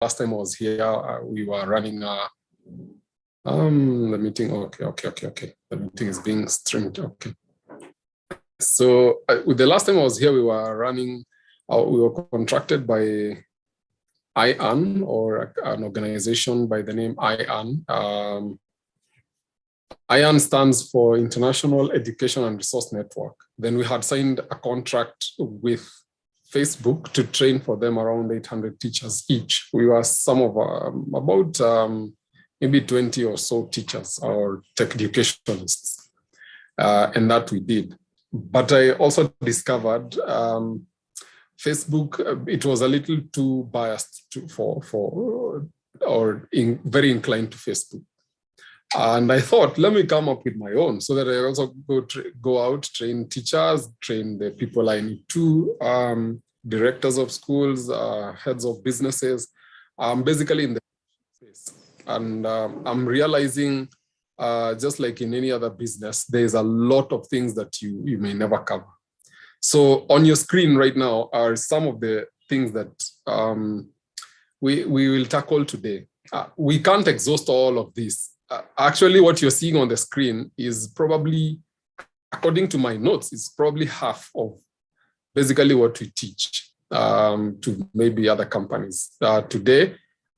last time I was here, we were running the meeting. Okay. The meeting is being streamed. Okay. So with the last time I was here, we were contracted by IAN, or an organization by the name IAN. IAN stands for International Education and Resource Network. Then we had signed a contract with Facebook to train for them around 800 teachers each. We were some of about maybe 20 or so teachers or tech educationists, and that we did. But I also discovered Facebook, it was a little too biased very inclined to Facebook. And I thought, let me come up with my own, so that I also go out, train teachers, train the people I need to, directors of schools, heads of businesses, basically in the space. And I'm realizing, just like in any other business, there's a lot of things that you may never cover. So on your screen right now are some of the things that we will tackle today. We can't exhaust all of this. Actually, what you're seeing on the screen is probably, according to my notes, is probably half of basically what we teach to maybe other companies. Today,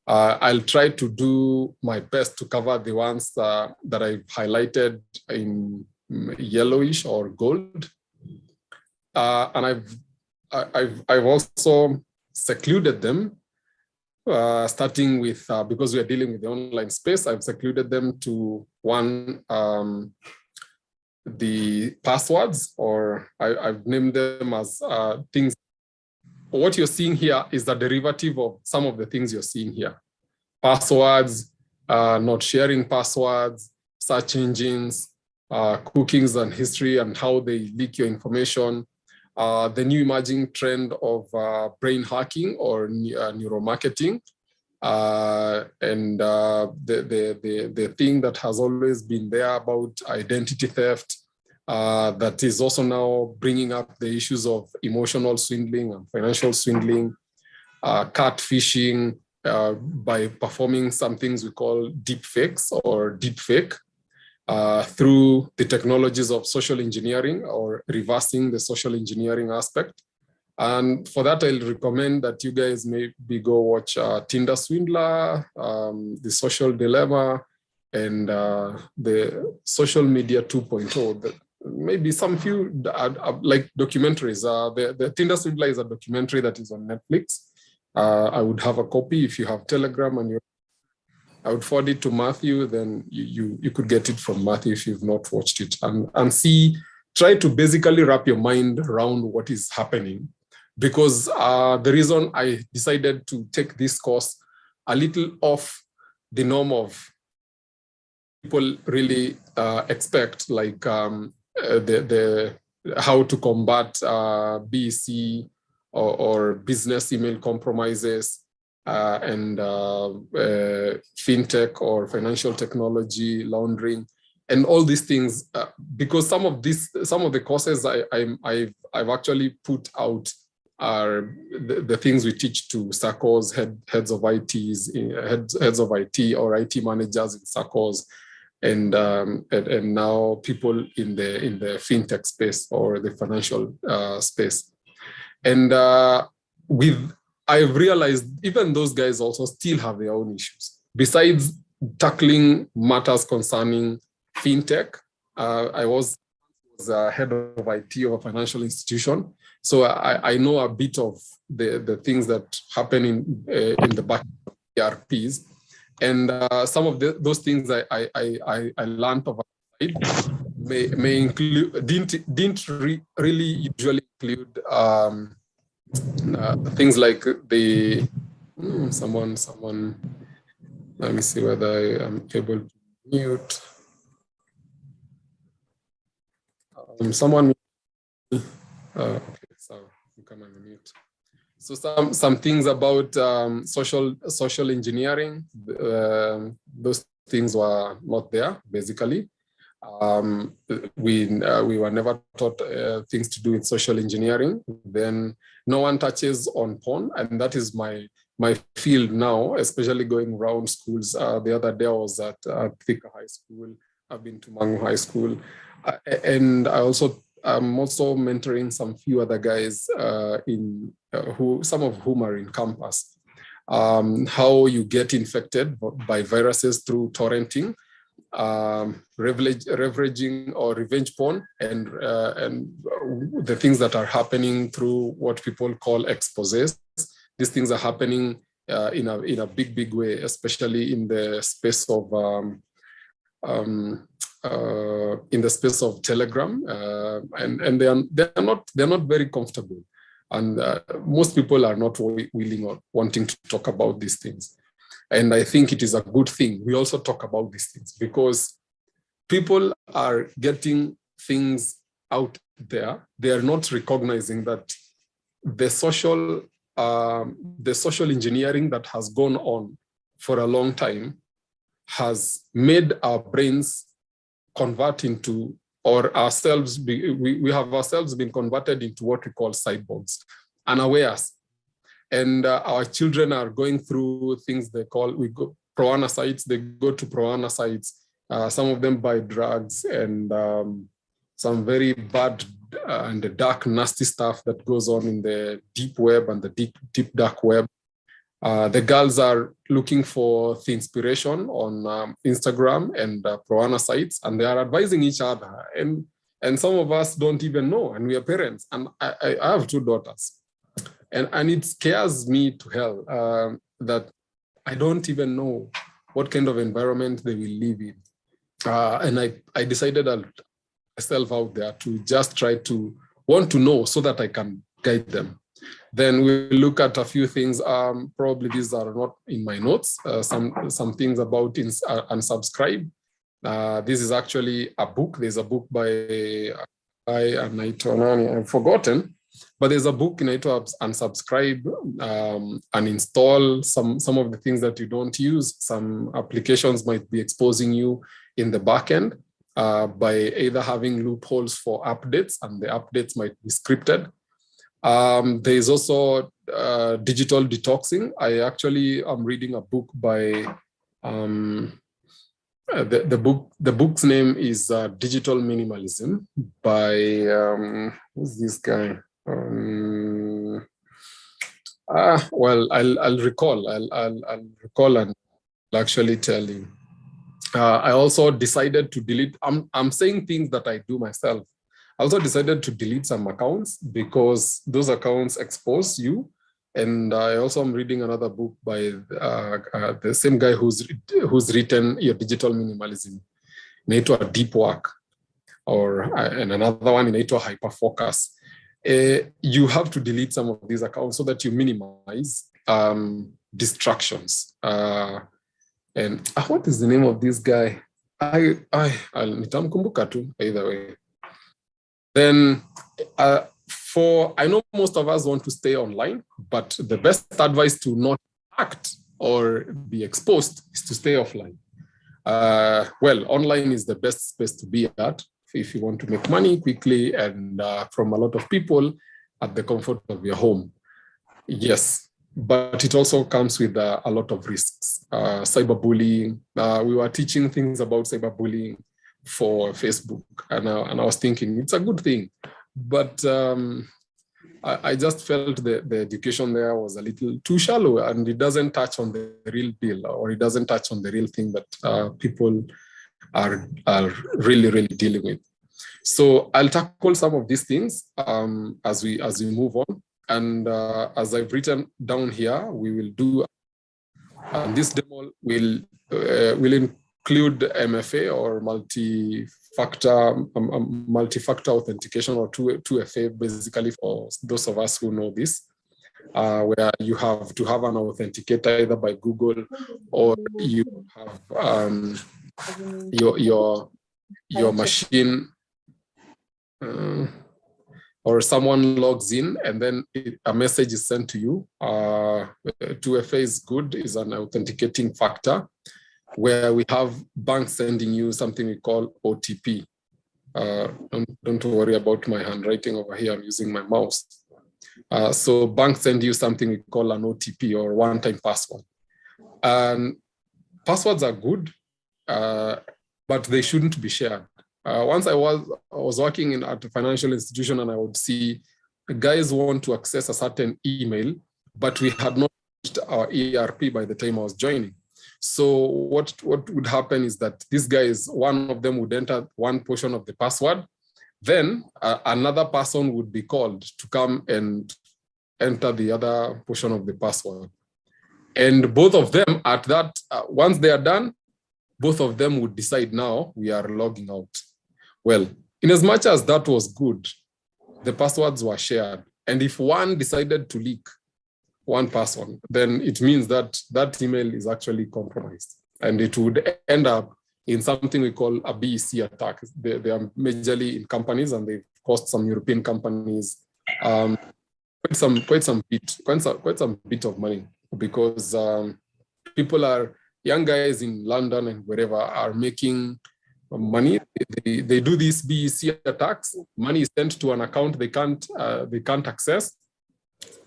I'll try to do my best to cover the ones that I've highlighted in yellowish or gold. And I've also secluded them, starting with, because we are dealing with the online space, I've secluded them to one, the passwords, or I've named them as things. What you're seeing here is the derivative of some of the things you're seeing here. Passwords, not sharing passwords, search engines, cookings and history and how they leak your information, the new emerging trend of brain hacking or neuromarketing, and the thing that has always been there about identity theft, that is also now bringing up the issues of emotional swindling and financial swindling, catfishing, by performing some things we call deep fakes or deep fake, through the technologies of social engineering or reversing the social engineering aspect. And for that, I'll recommend that you guys maybe go watch Tinder Swindler, The Social Dilemma, and the Social Media 2.0. Maybe some few like documentaries. The Tinder Swindler is a documentary that is on Netflix. I would have a copy. If you have Telegram and I would forward it to Matthew, then you could get it from Matthew if you've not watched it, and try to basically wrap your mind around what is happening. Because the reason I decided to take this course a little off the norm of people really expect, like the how to combat BEC or business email compromises, and fintech or financial technology laundering, and all these things, because some of the courses I've actually put out are the things we teach to SACCOs, heads of IT or IT managers in SACCOs, and now people in the fintech space or the financial space, and I've realized even those guys also still have their own issues. Besides tackling matters concerning fintech, I was head of IT of a financial institution, so I know a bit of the things that happen in the back of ERPs, and some of those things I learned over may include didn't really usually include things like the someone. Let me see whether I am able to mute. Someone. Okay, so you come and mute. So some things about social engineering. Those things were not there basically. We were never taught things to do with social engineering. Then no one touches on porn, and that is my my field now, especially going around schools. The other day I was at Thika High School. I've been to Mangu High School. And I'm also mentoring some few other guys some of whom are in campus. How you get infected by viruses through torrenting, leveraging or revenge porn, and the things that are happening through what people call exposés. These things are happening in a big way, especially in the space of Telegram, and they're not very comfortable, and most people are not willing or wanting to talk about these things. And I think it is a good thing we also talk about these things, because people are getting things out there. They are not recognizing that the social engineering that has gone on for a long time has made our brains convert into, or ourselves, we have ourselves been converted into what we call cyborgs, unawares. And our children are going through things proana sites. They go to proana sites. Some of them buy drugs and some very bad and dark, nasty stuff that goes on in the deep web and the deep dark web. The girls are looking for the inspiration on Instagram and proana sites, and they are advising each other. And some of us don't even know, and we are parents. And I have 2 daughters. And it scares me to hell that I don't even know what kind of environment they will live in. And I decided I'll put myself out there to just try to want to know so that I can guide them. Then we look at a few things. Probably these are not in my notes. Some things about unsubscribe. This is actually a book. There's a book by I've forgotten. But there's a book in it to unsubscribe, uninstall some of the things that you don't use. Some applications might be exposing you in the back end by either having loopholes for updates, and the updates might be scripted. There is also digital detoxing. I actually am reading a book by the book's name is Digital Minimalism by who's this guy? Well, I'll recall. I'll recall and actually tell you. I also decided to delete. I'm saying things that I do myself. I also decided to delete some accounts because those accounts expose you. And I also am reading another book by the same guy who's written Your Digital Minimalism, inaitwa Deep Work, and another one inaitwa Hyperfocus. You have to delete some of these accounts so that you minimize distractions. And what is the name of this guy? I'll nitamkumbuka tu either way. Then I know most of us want to stay online, but the best advice to not act or be exposed is to stay offline. Well, online is the best space to be at if you want to make money quickly and from a lot of people at the comfort of your home. Yes, but it also comes with a lot of risks. Cyberbullying. We were teaching things about cyberbullying for Facebook, and I was thinking it's a good thing. But I just felt the education there was a little too shallow, and it doesn't touch on the real deal, or it doesn't touch on the real thing that people are really, really dealing with. So I'll tackle some of these things as we move on. And as I've written down here, we will do, this demo will include MFA or multi-factor authentication, or 2FA, basically, for those of us who know this, where you have to have an authenticator either by Google, or you have your machine, or someone logs in and then a message is sent to you. 2FA is good, is an authenticating factor, where we have banks sending you something we call OTP. Don't worry about my handwriting over here, I'm using my mouse. So banks send you something we call an OTP or one-time password. And passwords are good, but they shouldn't be shared. Once I was working at a financial institution, and I would see guys want to access a certain email, but we had not reached our ERP by the time I was joining. So what would happen is that these guys, one of them would enter one portion of the password, then another person would be called to come and enter the other portion of the password. And both of them at that, once they are done, both of them would decide now we are logging out. Well, in as much as that was good, the passwords were shared. And if one decided to leak one password, then it means that that email is actually compromised. And it would end up in something we call a BEC attack. They are majorly in companies, and they've cost some European companies quite some bit of money, because young guys in London and wherever are making money. They do these BEC attacks. Money is sent to an account they can't access.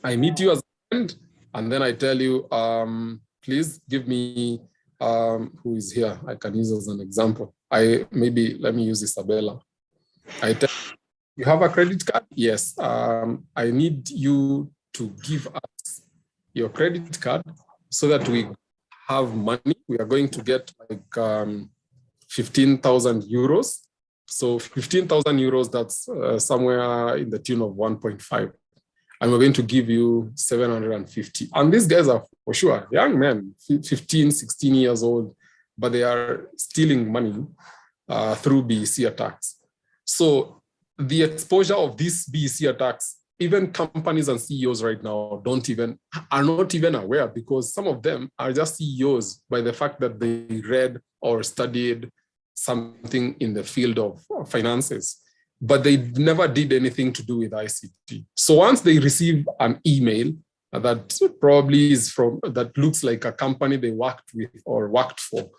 I meet you as a friend, and then I tell you, please give me who is here. I can use as an example. Let me use Isabella. I tell you have a credit card? Yes. I need you to give us your credit card so that we have money. We are going to get like 15,000 euros. So 15,000 euros, that's somewhere in the tune of 1.5. And we're going to give you 750. And these guys are for sure young men, 15, 16 years old, but they are stealing money through BEC attacks. So the exposure of these BEC attacks, even companies and CEOs right now are not even aware, because some of them are just CEOs by the fact that they read or studied something in the field of finances, but they never did anything to do with ICT. So once they receive an email that probably that looks like a company they worked with or worked for,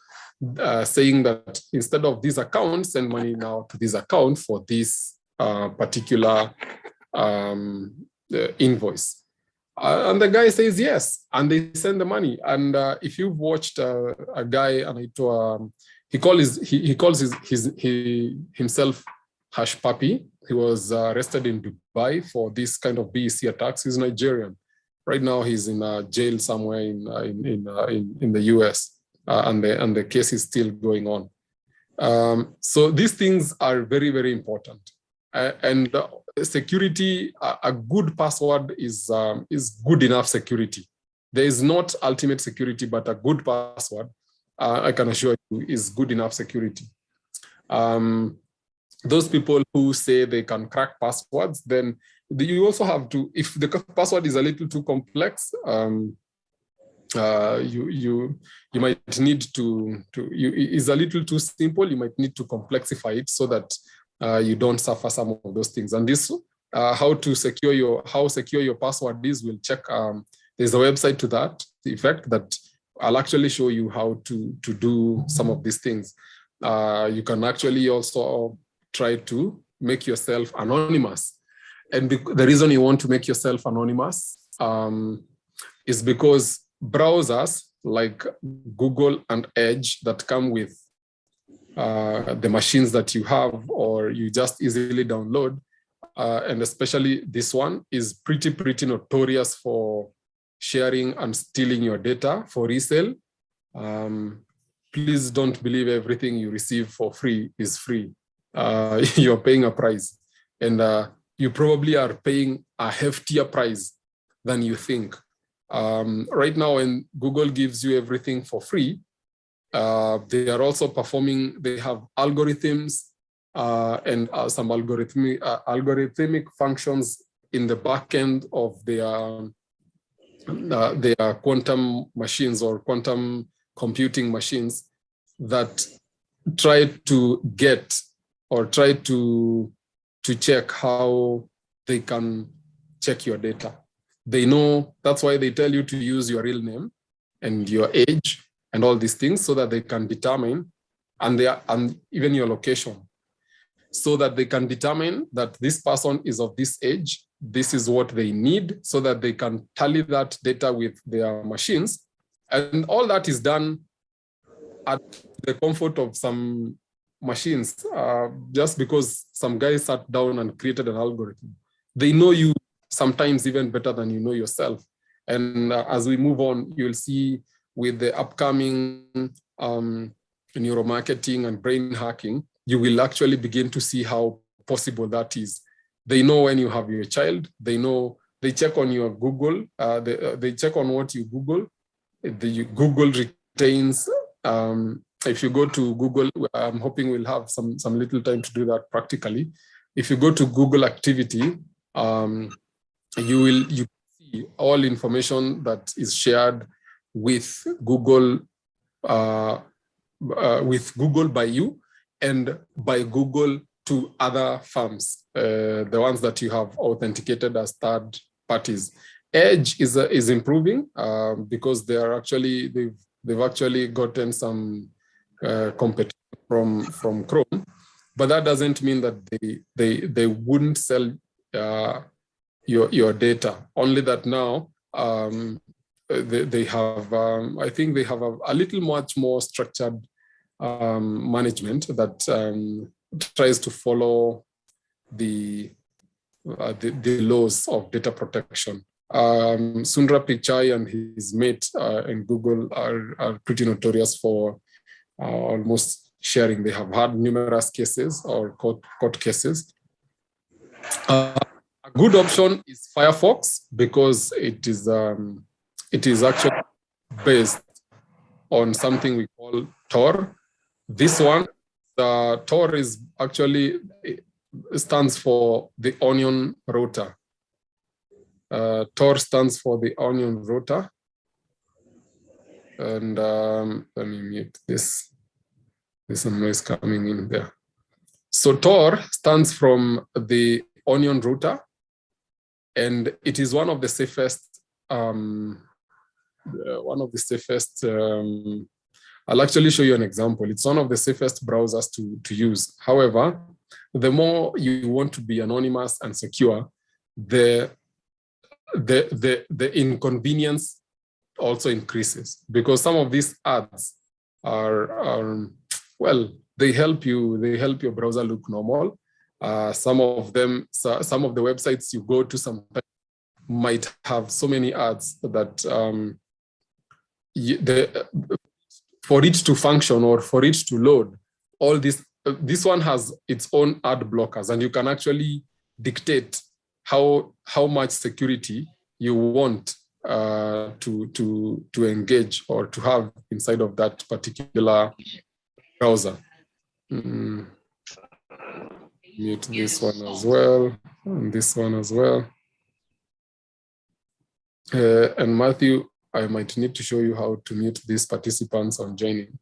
saying that instead of this account, send money now to this account for this particular invoice. And the guy says yes, and they send the money. And if you've watched a guy, and he calls himself Hush Puppy. He was arrested in Dubai for this kind of BEC attacks. He's Nigerian. Right now, he's in a jail somewhere in the US, and the case is still going on. So these things are very, very important. And security, a good password is good enough security. There is not ultimate security, but a good password, I can assure you, is good enough security. Those people who say they can crack passwords, then you also have to, if the password is a little too complex, you might need to is a little too simple, you might need to complexify it so that you don't suffer some of those things. And this, how secure your password is, we'll check. There's a website to that effect that I'll actually show you how to do some of these things. You can actually also try to make yourself anonymous. And the reason you want to make yourself anonymous is because browsers like Google and Edge that come with the machines that you have or you just easily download, and especially this one is pretty notorious for sharing and stealing your data for resale. Please don't believe everything you receive for free is free. You're paying a price, and you probably are paying a heftier price than you think. Right now, when Google gives you everything for free, they are also they have algorithms and some algorithmic functions in the back end of their quantum machines or quantum computing machines that try to get or try to check how they can check your data. They know, that's why they tell you to use your real name and your age and all these things so that they can determine, and even your location, so that they can determine that this person is of this age this is what they need so that they can tally that data with their machines. And all that is done at the comfort of some machines, just because some guy sat down and created an algorithm. They know you sometimes even better than you know yourself. And as we move on, you'll see with the upcoming neuromarketing and brain hacking, you will actually begin to see how possible that is. They know when you have your child, they know, they check on your Google, they check on what you Google. Google retains, if you go to Google, I'm hoping we'll have some little time to do that practically. If you go to Google activity, you see all information that is shared with Google by you and by Google to other firms, the ones that you have authenticated as third parties. Edge is improving because they've actually gotten some competition from Chrome, but that doesn't mean that they wouldn't sell your data. Only that now they have I think they have a little much more structured management that tries to follow the laws of data protection. Sundar Pichai and his mate in Google are pretty notorious for almost sharing. They have had numerous cases or court cases. A good option is Firefox because it is actually based on something we call Tor. This one, the Tor is actually, stands for the onion router. Tor stands for the onion router. And let me mute this. There's some noise coming in there. So Tor stands from the onion router, and it is one of the safest. I'll actually show you an example. It's one of the safest browsers to use. However, the more you want to be anonymous and secure, the inconvenience also increases, because some of these ads are well, they help your browser look normal. Some of the websites you go to sometimes might have so many ads that for it to function or for it to load, all this one has its own ad blockers, and you can actually dictate how much security you want to engage or to have inside of that particular browser. Mute this one as well, and this one as well. And Matthew, I might need to show you how to mute these participants on joining.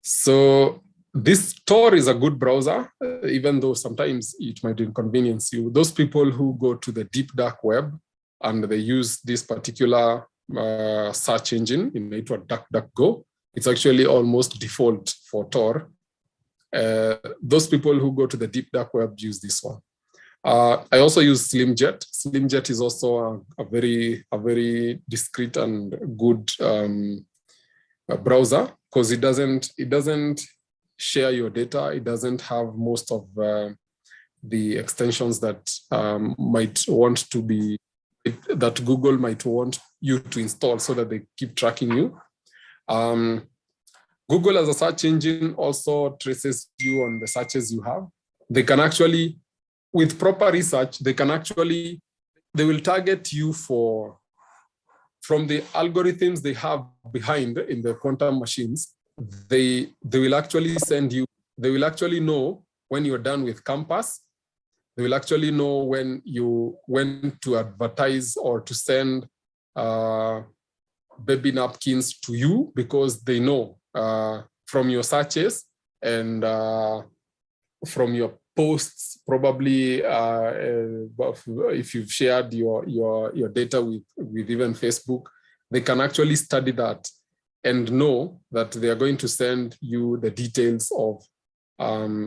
So this Tor is a good browser, even though sometimes it might inconvenience you. Those people who go to the deep dark web and they use this particular search engine in DuckDuckGo, it's actually almost default for Tor. Those people who go to the deep dark web use this one. I also use SlimJet. SlimJet is also a very discreet and good browser, because it doesn't share your data. It doesn't have most of the extensions that might want to be, that Google might want you to install so that they keep tracking you. Google as a search engine also traces you on the searches you have. They can actually, with proper research, they will target you from the algorithms they have behind in the quantum machines. They will actually send you, they will actually know when you're done with campus. They will actually know when to advertise or to send baby napkins to you, because they know from your searches and from your posts, probably if you've shared your data with even Facebook, they can actually study that and know that they are going to send you the details of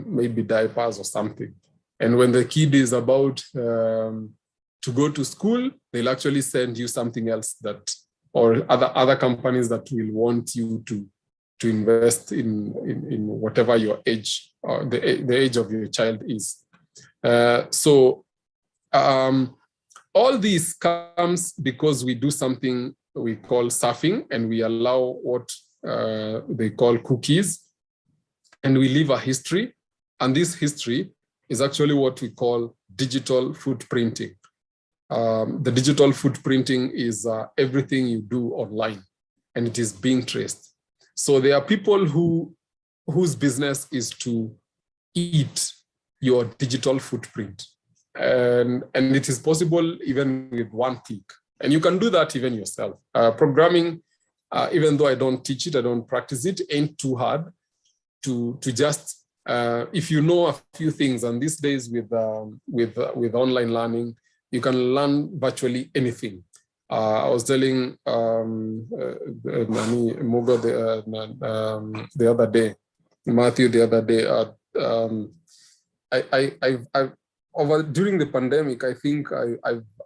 maybe diapers or something. And when the kid is about to go to school, they'll actually send you something else that, or other companies that will want you to invest in whatever your age or the age of your child is. So all this comes because we do something we call surfing, and we allow what they call cookies, and we leave a history. And this history is actually what we call digital footprinting. The digital footprinting is everything you do online, and it is being traced. So there are people whose business is to eat your digital footprint. And it is possible even with one click. And you can do that even yourself. Programming, even though I don't teach it, I don't practice it, ain't too hard to just, if you know a few things, and these days with online learning, you can learn virtually anything. I was telling Muga the other day, Matthew the other day, during the pandemic, I think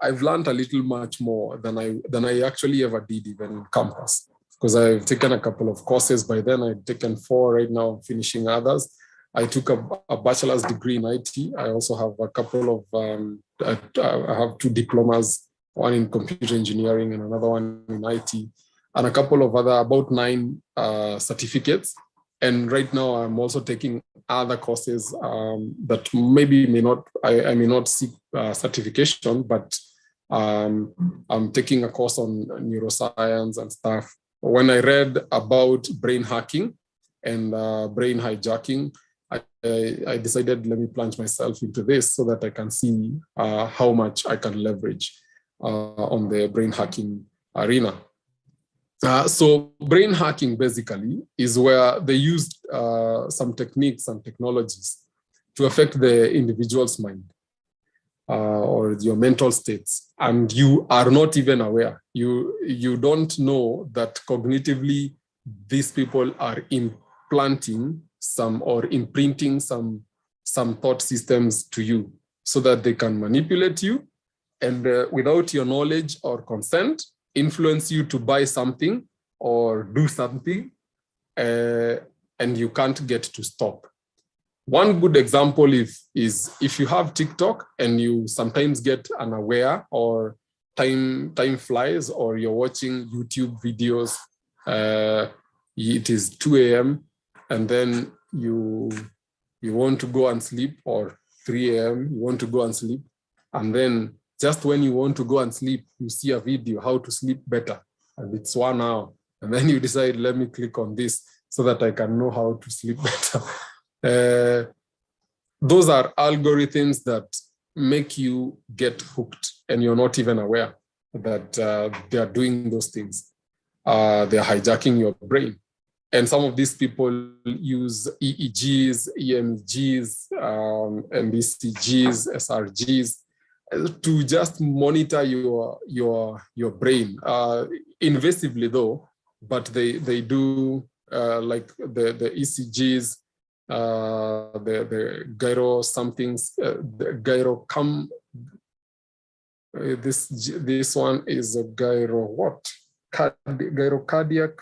I've learned a little much more than I actually ever did even in campus, because I've taken a couple of courses by then. I've taken 4 right now, I'm finishing others. I took a bachelor's degree in IT. I also have a couple of, I have 2 diplomas, one in computer engineering and another one in IT, and a couple of other, about 9 certificates. And right now I'm also taking other courses that maybe I may not seek certification, but I'm taking a course on neuroscience and stuff. When I read about brain hacking and brain hijacking, I decided, let me plunge myself into this so that I can see how much I can leverage on the brain hacking arena. So brain hacking basically is where they used some techniques and technologies to affect the individual's mind or your mental states, and you are not even aware. You don't know that cognitively these people are implanting some or imprinting some thought systems to you so that they can manipulate you, and without your knowledge or consent, influence you to buy something or do something, and you can't get to stop. One good example is if you have TikTok and you sometimes get unaware, or time flies, or you're watching YouTube videos, it is 2 a.m. and then you want to go and sleep, or 3 a.m. you want to go and sleep, and then just when you want to go and sleep, you see a video, how to sleep better, and it's 1 hour. And then you decide, let me click on this so that I can know how to sleep better. Those are algorithms that make you get hooked, and you're not even aware that they are doing those things. They're hijacking your brain. And some of these people use EEGs, EMGs, and BCGs, SRGs, to just monitor your brain, invasively though, but they do like the ECGs, the gyro somethings, the gyro this one is a gyro what? Gyro cardiac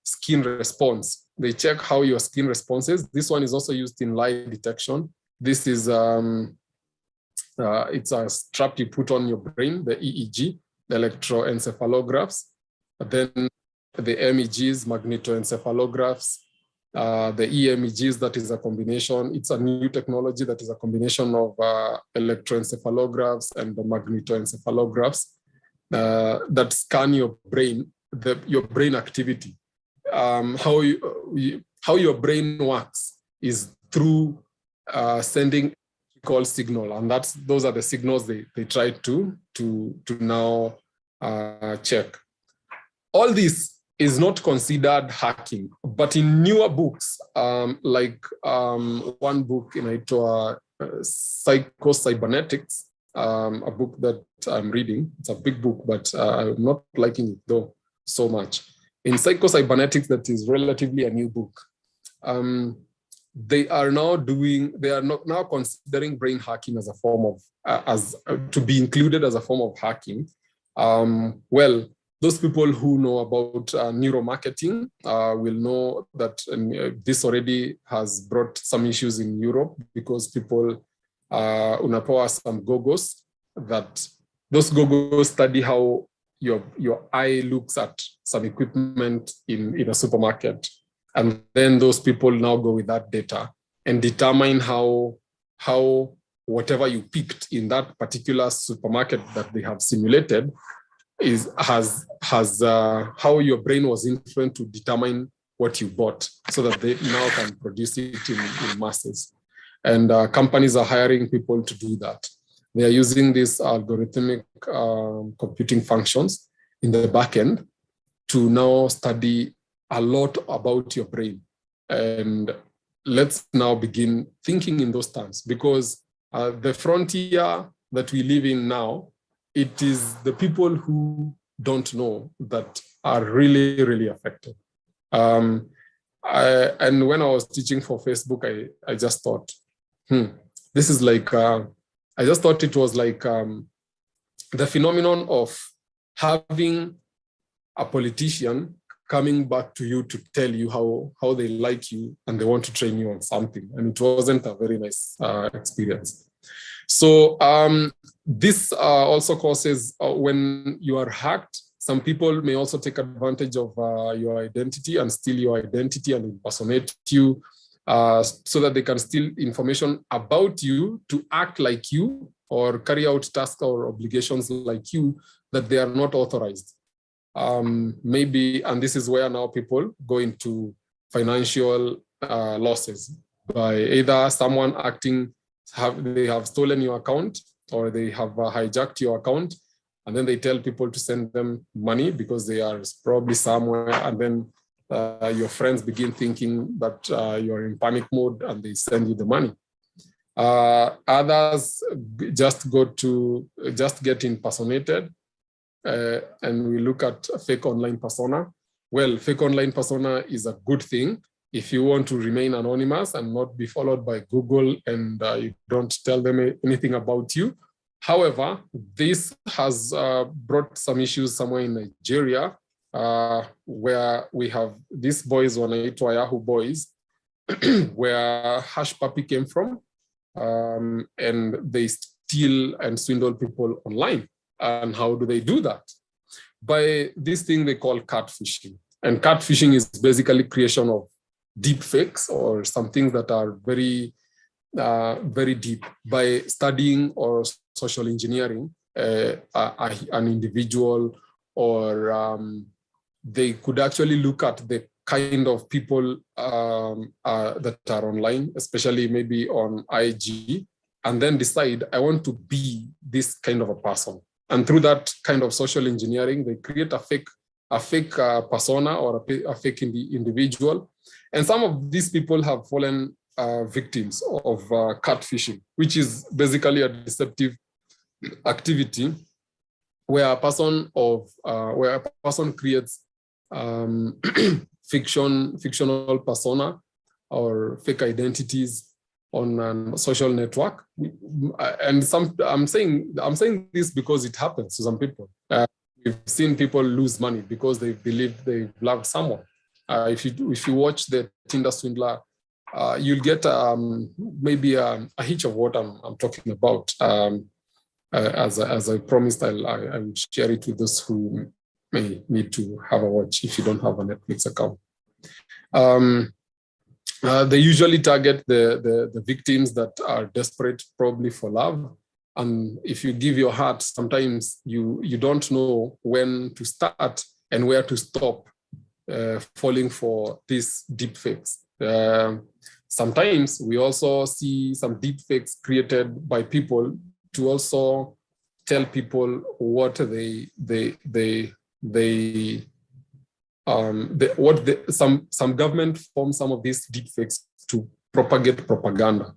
skin response. They check how your skin responses. This one is also used in lie detection. This is it's a strap you put on your brain, the EEG, the electroencephalographs, then the MEGs, magnetoencephalographs, the EMEGs, that is a combination. It's a new technology that is a combination of electroencephalographs and the magnetoencephalographs that scan your brain, your brain activity. How your brain works is through sending call signal, and those are the signals they try to now check. All this is not considered hacking, but in newer books, like one book in Psycho-Cybernetics, a book that I'm reading. It's a big book, but I'm not liking it though so much. In Psycho-Cybernetics, that is relatively a new book. they are now considering brain hacking as a form of, to be included as a form of hacking. Well, those people who know about neuromarketing will know that this already has brought some issues in Europe, because people unapoa some goggles, that those goggles study how your eye looks at some equipment in a supermarket. And then those people now go with that data and determine how whatever you picked in that particular supermarket that they have simulated has how your brain was influenced to determine what you bought, so that they now can produce it in masses. And companies are hiring people to do that. They are using these algorithmic computing functions in the back end to now study a lot about your brain. And let's now begin thinking in those terms, because the frontier that we live in now, it is the people who don't know that are really, really affected. And when I was teaching for Facebook, I just thought, this is like, I just thought it was like the phenomenon of having a politician coming back to you to tell you how they like you and they want to train you on something. And it wasn't a very nice experience. So this also causes, when you are hacked, some people may also take advantage of your identity and steal your identity and impersonate you, so that they can steal information about you to act like you or carry out tasks or obligations like you that they are not authorized. Maybe, and this is where now people go into financial losses by either someone acting, they have stolen your account, or they have hijacked your account, and then they tell people to send them money because they are probably somewhere, and then your friends begin thinking that you're in panic mode and they send you the money. Others just get impersonated. And we look at fake online persona. Well, fake online persona is a good thing if you want to remain anonymous and not be followed by Google and you don't tell them anything about you. However, this has brought some issues somewhere in Nigeria, where we have these boys, wanaitwa Yahoo boys, where Hash Puppy came from, and they steal and swindle people online. And how do they do that? By this thing they call catfishing. And catfishing is basically creation of deep fakes, or some things that are very, very deep, by studying or social engineering an individual, or they could actually look at the kind of people that are online, especially maybe on IG, and then decide, I want to be this kind of a person. And through that kind of social engineering, they create a fake persona or a fake individual. And some of these people have fallen victims of catfishing, which is basically a deceptive activity where a person creates fictional persona or fake identities on a social network. And I'm saying this because it happens to some people. We've seen people lose money because they believe they loved someone. If you watch the Tinder swindler, you'll get maybe a hitch of what I'm talking about. As I promised, I will share it with those who may need to have a watch if you don't have a Netflix account. They usually target the victims that are desperate, probably for love. And if you give your heart, sometimes you don't know when to start and where to stop falling for these deep fakes. Sometimes we also see some deep fakes created by people to also tell people what some government form some of these deep fakes to propagate propaganda.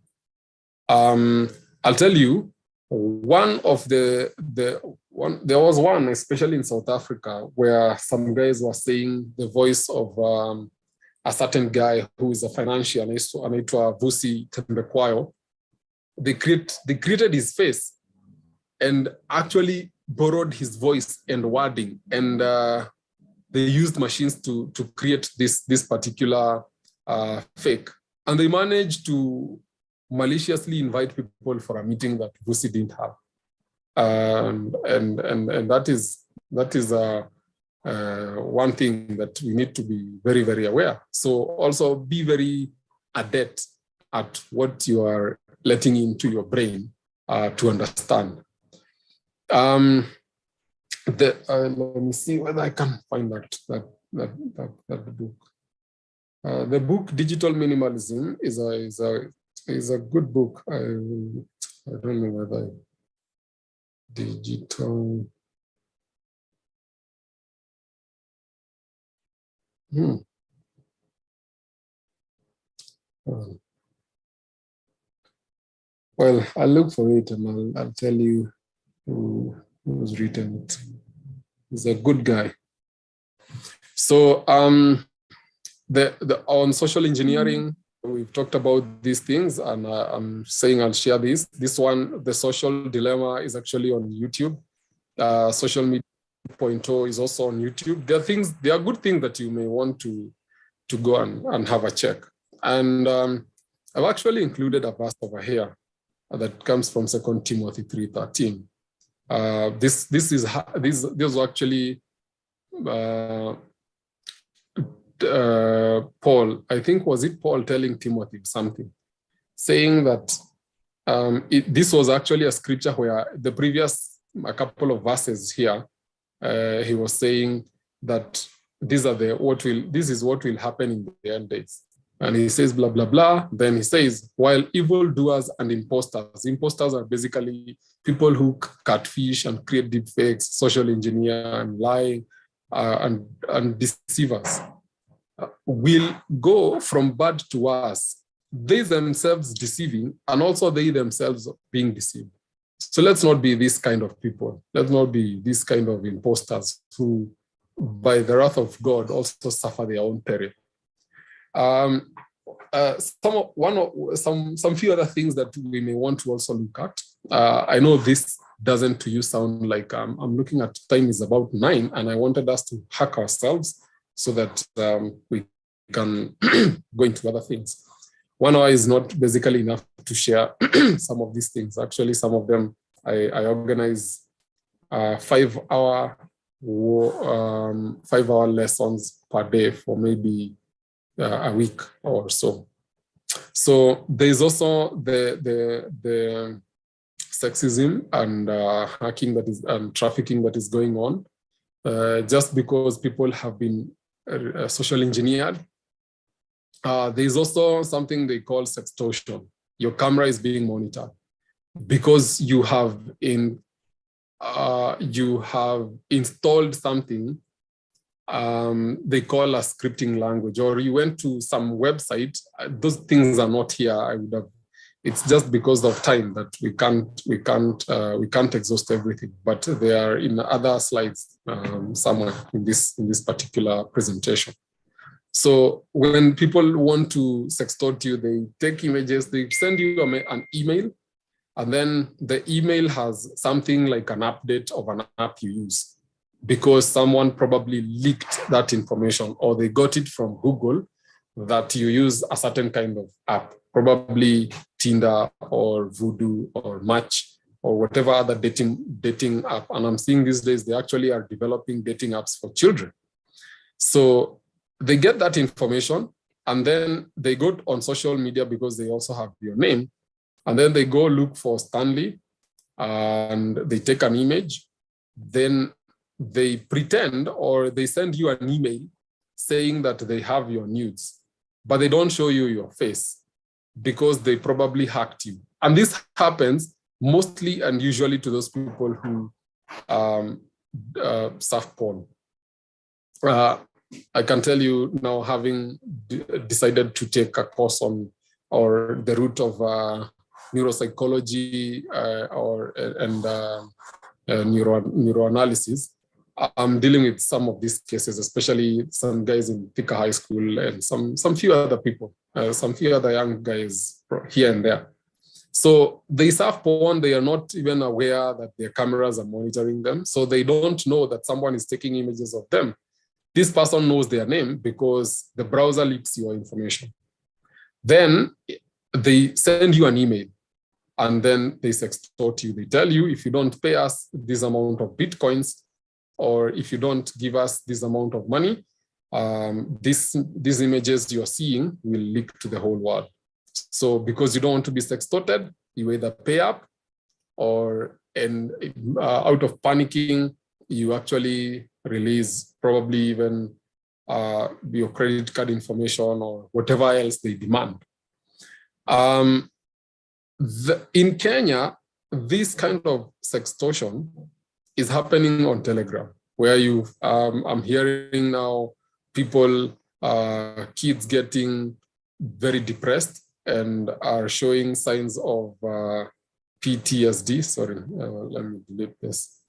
I'll tell you, there was one, especially in South Africa, where some guys were saying the voice of a certain guy who is a financier, anaitwa Vusi Tembekwayo. They created his face and actually borrowed his voice and wording, and they used machines to create this particular fake. And they managed to maliciously invite people for a meeting that Vusi didn't have. And that is one thing that we need to be very, very aware. So also be very adept at what you are letting into your brain to understand. Let me see whether I can find that book. The book Digital Minimalism is a good book. I don't know whether digital. Well, I'll look for it and I'll tell you who's written it. He's a good guy. So on social engineering, we've talked about these things, and I'm saying I'll share this. This one, The Social Dilemma, is actually on YouTube. Social Media 2.0 is also on YouTube. There are good things that you may want to go and have a check. And I've actually included a verse over here that comes from 2 Timothy 3:13. This was actually Paul, I think, was it Paul telling Timothy something, saying that this was actually a scripture where the previous, a couple of verses here, he was saying that this is what will happen in the end days. And he says, blah, blah, blah. Then he says, while evildoers and imposters are basically people who catfish and create deep fakes, social engineer and lie and deceivers, will go from bad to worse, they themselves deceiving and also they themselves being deceived. So let's not be this kind of people. Let's not be this kind of imposters who, by the wrath of God, also suffer their own peril. Some few other things that we may want to also look at. I know this doesn't to you sound like I'm looking at time is about 9, and I wanted us to hack ourselves so that we can go into other things. 1 hour is not basically enough to share some of these things. Actually, some of them I organize 5-hour lessons per day for maybe a week or so. So there's also the sexism and hacking and trafficking that is going on. Just because people have been social engineered. There's also something they call sextortion. Your camera is being monitored because you have installed something they call a scripting language, or you went to some website. Those things are not here. It's just because of time that we can't exhaust everything, but they are in other slides somewhere in this particular presentation. So when people want to sextort you, they take images, they send you an email, and then the email has something like an update of an app you use, because someone probably leaked that information, or they got it from Google that you use a certain kind of app, probably Tinder or Voodoo or Match or whatever other dating app. And I'm seeing these days they actually are developing dating apps for children. So they get that information, and then they go on social media because they also have your name, and then they go look for Stanley, and they take an image, then they pretend, or they send you an email saying that they have your nudes, but they don't show you your face because they probably hacked you. And this happens mostly and usually to those people who surf porn. I can tell you now, having decided to take a course on, or the route of neuropsychology and neuroanalysis, I'm dealing with some of these cases, especially some guys in Thika High School and some few other people, some few other young guys here and there. So they surf porn, they are not even aware that their cameras are monitoring them. So they don't know that someone is taking images of them. This person knows their name because the browser leaks your information. Then they send you an email and then they sextort you. They tell you, if you don't pay us this amount of Bitcoins, or if you don't give us this amount of money, these images you're seeing will leak to the whole world. So because you don't want to be sextorted, you either pay up or out of panicking, you actually release probably even your credit card information or whatever else they demand. In Kenya, this kind of sextortion is happening on Telegram, where I'm hearing now people, kids getting very depressed and are showing signs of PTSD. Sorry, let me delete this.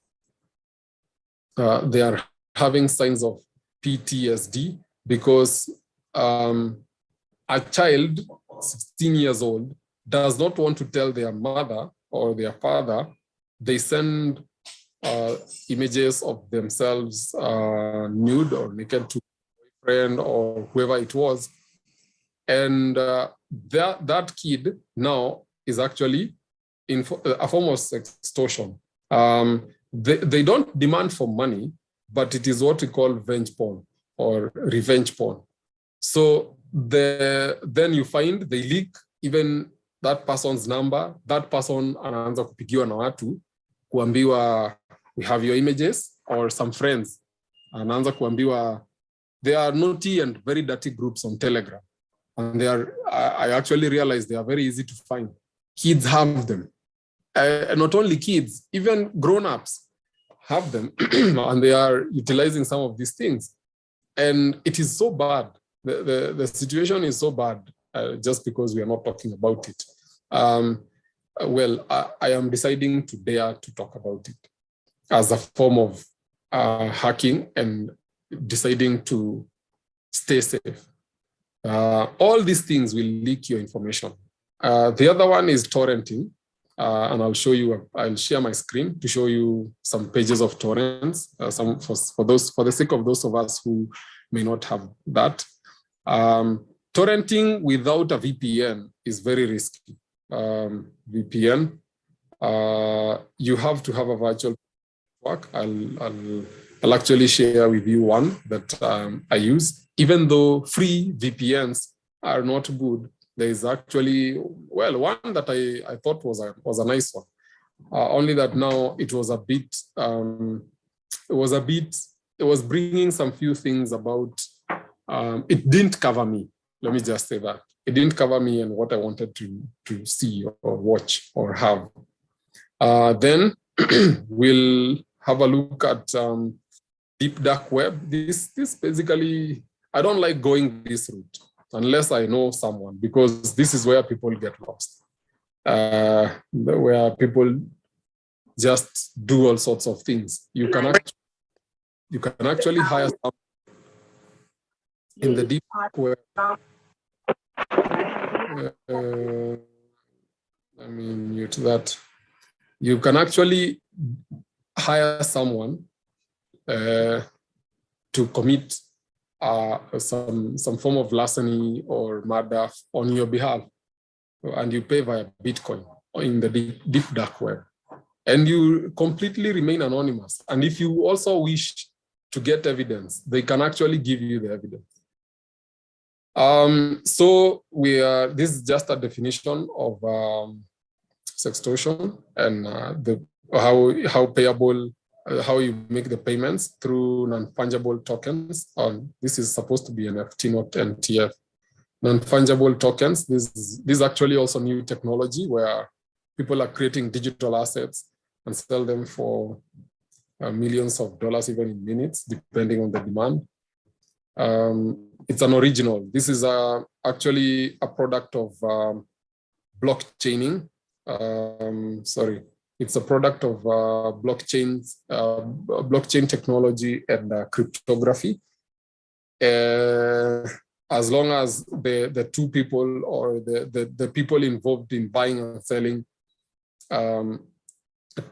They are having signs of PTSD because a child, 16 years old, does not want to tell their mother or their father. They send images of themselves nude or naked to a friend or whoever it was. And that kid now is actually in a form of extortion. They don't demand for money, but it is what we call venge porn or revenge porn. So then you find they leak even that person's number. That person anaanza kupigiwa na watu kuambiwa, we have your images, or some friends anaanza kuambiwa. There are naughty and very dirty groups on Telegram. And I actually realized they are very easy to find. Kids have them. Not only kids, even grown-ups have them. And they are utilizing some of these things. And it is so bad. The situation is so bad just because we are not talking about it. Well, I am deciding to dare to talk about it as a form of hacking and deciding to stay safe. All these things will leak your information. The other one is torrenting. And I'll share my screen to show you some pages of torrents, for the sake of those of us who may not have that. Torrenting without a VPN is very risky. VPN, you have to have a virtual network. I'll actually share with you one that I use. Even though free VPNs are not good, there is actually, well, one that I thought was a nice one. Only that now it was it was bringing some few things about, it didn't cover me. Let me just say that. It didn't cover me and what I wanted to see or watch or have. Then we'll have a look at deep dark web. This basically, I don't like going this route unless I know someone, because this is where people get lost, where people just do all sorts of things. You can actually hire someone in the deep web. Let me mute that. You can actually hire someone to commit some form of larceny or murder on your behalf, and you pay via Bitcoin in the deep dark web, and you completely remain anonymous. And if you also wish to get evidence, they can actually give you the evidence. So this is just a definition of sextortion and how payable. How you make the payments through non-fungible tokens. This is supposed to be NFT, not NTF. Non-fungible tokens. This is actually also new technology where people are creating digital assets and sell them for millions of dollars, even in minutes, depending on the demand. It's an original. This is actually a product of blockchaining. It's a product of blockchain technology and cryptography. As long as the two people or the people involved in buying and selling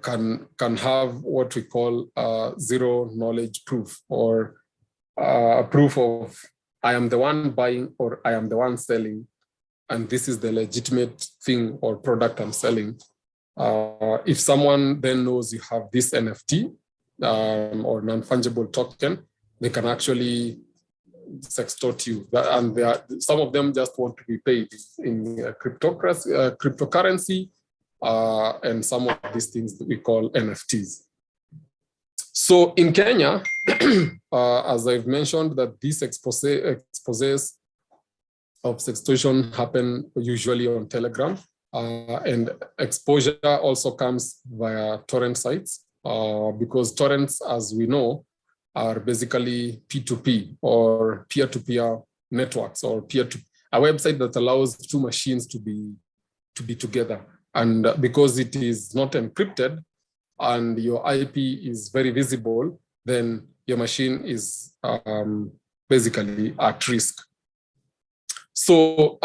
can have what we call zero knowledge proof, or proof of I am the one buying or I am the one selling, and this is the legitimate thing or product I'm selling. If someone then knows you have this NFT or non-fungible token, they can actually sextort you. And some of them just want to be paid in cryptocurrency, and some of these things that we call NFTs. So in Kenya, as I've mentioned, that these exposes of sextortion happen usually on Telegram, and exposure also comes via torrent sites, because torrents, as we know, are basically P2P or peer-to-peer networks, or a website that allows two machines to be together. And because it is not encrypted and your IP is very visible, then your machine is basically at risk. So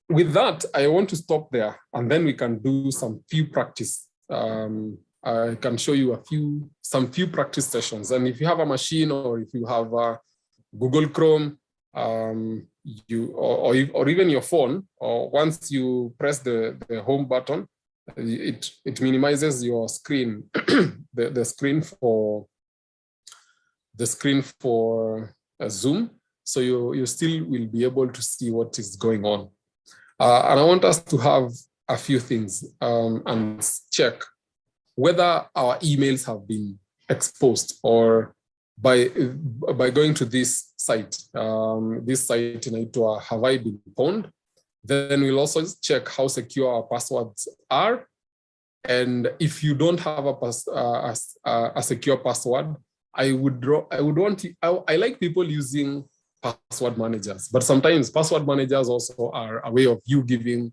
with that, I want to stop there, and then we can do some few practice. I can show you some few practice sessions. And if you have a machine, or if you have Google Chrome, or even your phone, or once you press the home button, it minimizes your screen, the screen for Zoom, so you still will be able to see what is going on. And I want us to have a few things and check whether our emails have been exposed, or by going to this site inaitwa Have I Been Pwned? Then we'll also check how secure our passwords are. And if you don't have a secure password, I like people using password managers, but sometimes password managers also are a way of you giving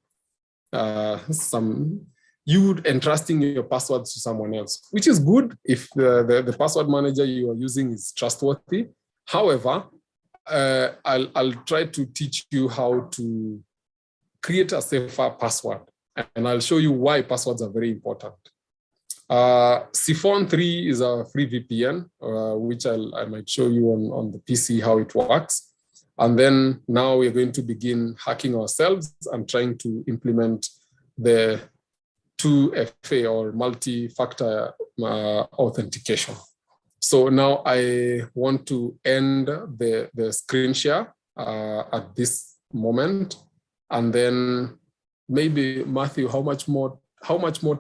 entrusting your passwords to someone else, which is good if the password manager you are using is trustworthy. However, I'll try to teach you how to create a safer password, and I'll show you why passwords are very important. Siphon 3 is a free VPN, which I might show you on the PC how it works. And then now we're going to begin hacking ourselves and trying to implement the 2FA, or multi-factor authentication. So now I want to end the screen share at this moment. And then maybe, Matthew, how much more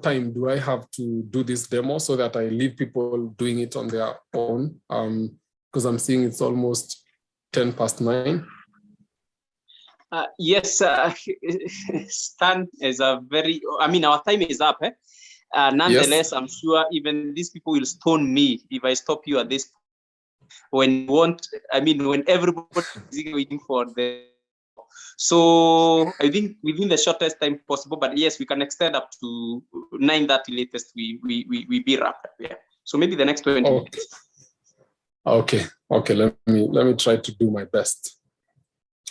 time do I have to do this demo so that I leave people doing it on their own? Because I'm seeing it's almost 9:10. Yes, Stan is our time is up. Nonetheless, yes. I'm sure even these people will stone me if I stop you at this point. When everybody is waiting for the. So I think within the shortest time possible, but yes, we can extend up to 9:30 latest. We be wrapped up. Yeah. So maybe the next 20 minutes. Okay. Let me try to do my best.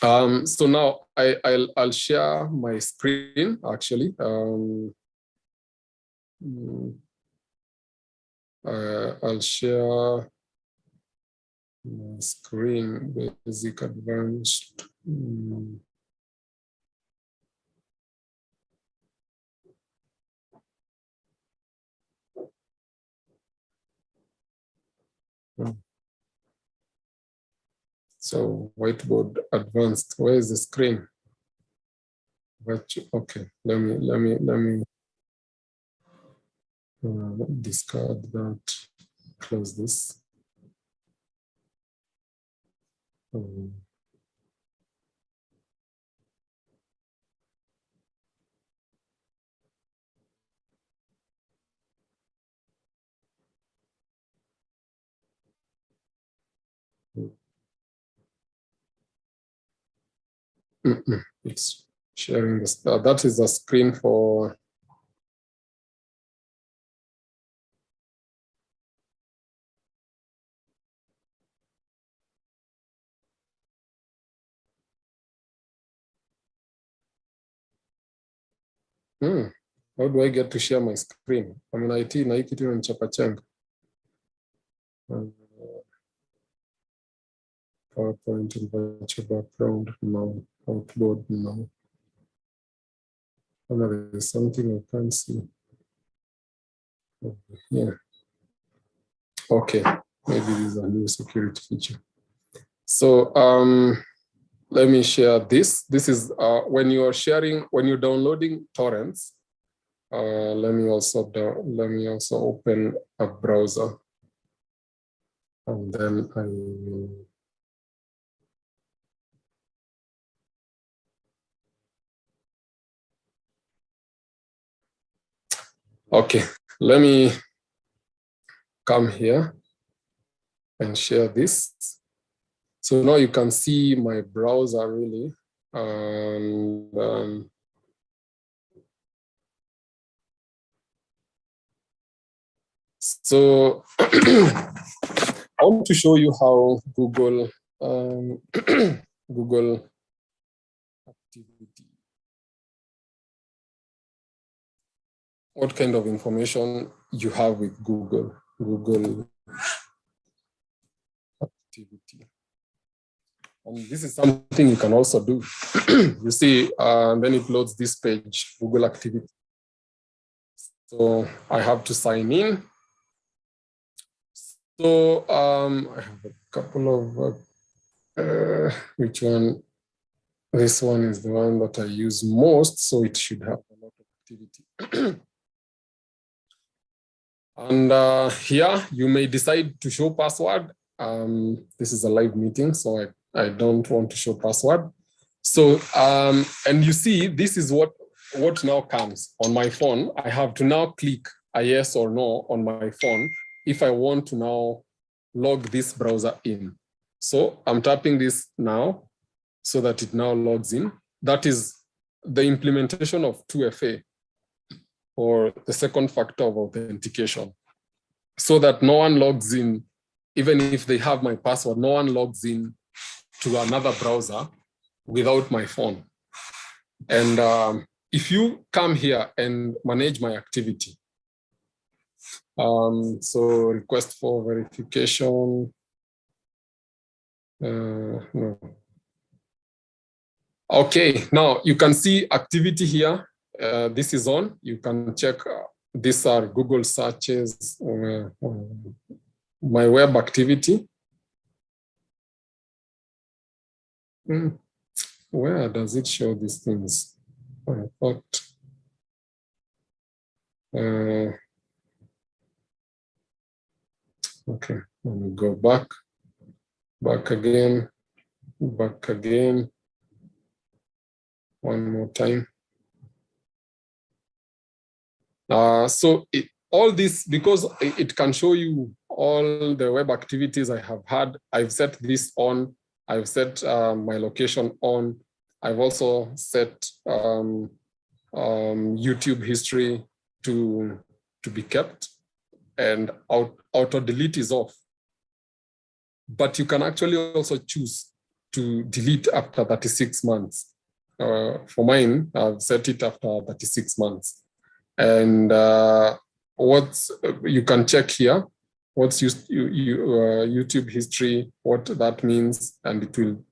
So now I'll share my screen actually. I'll share my screen, basic advanced. So whiteboard advanced, where is the screen? Okay, let me discard that, close this. It's sharing this. That is a screen for How do I get to share my screen? I mean, IT na hii kitu inanichapachanga. PowerPoint in virtual background now, outboard now. Oh, there's something I can't see over here. Okay, maybe this is a new security feature. So let me share this. This is when you are sharing, when you're downloading torrents. Let me also open a browser, and then I will. Okay, let me come here and share this. So now you can see my browser really. And so I want to show you how Google Google activity. What kind of information you have with Google activity. And this is something you can also do. You see, then it loads this page, Google activity. So I have to sign in. So I have a couple of, which one? This one is the one that I use most, so it should have a lot of activity. And here you may decide to show password. This is a live meeting, so I don't want to show password. So, and you see, this is what now comes on my phone. I have to now click a yes or no on my phone if I want to now log this browser in. So I'm tapping this now so that it now logs in. That is the implementation of 2FA, or the second factor of authentication, so that no one logs in, even if they have my password, no one logs in to another browser without my phone. And if you come here and manage my activity, so request for verification, no. Okay, now you can see activity here. This is on. You can check. These are Google searches, my web activity. Where does it show these things? I thought. Okay, let me go back again, one more time. So all this, because it can show you all the web activities I have had. I've set this on. I've set my location on. I've also set YouTube history to be kept, and auto delete is off. But you can actually also choose to delete after 36 months. For mine, I've set it after 36 months. And you can check here, what's YouTube history, what that means, and it will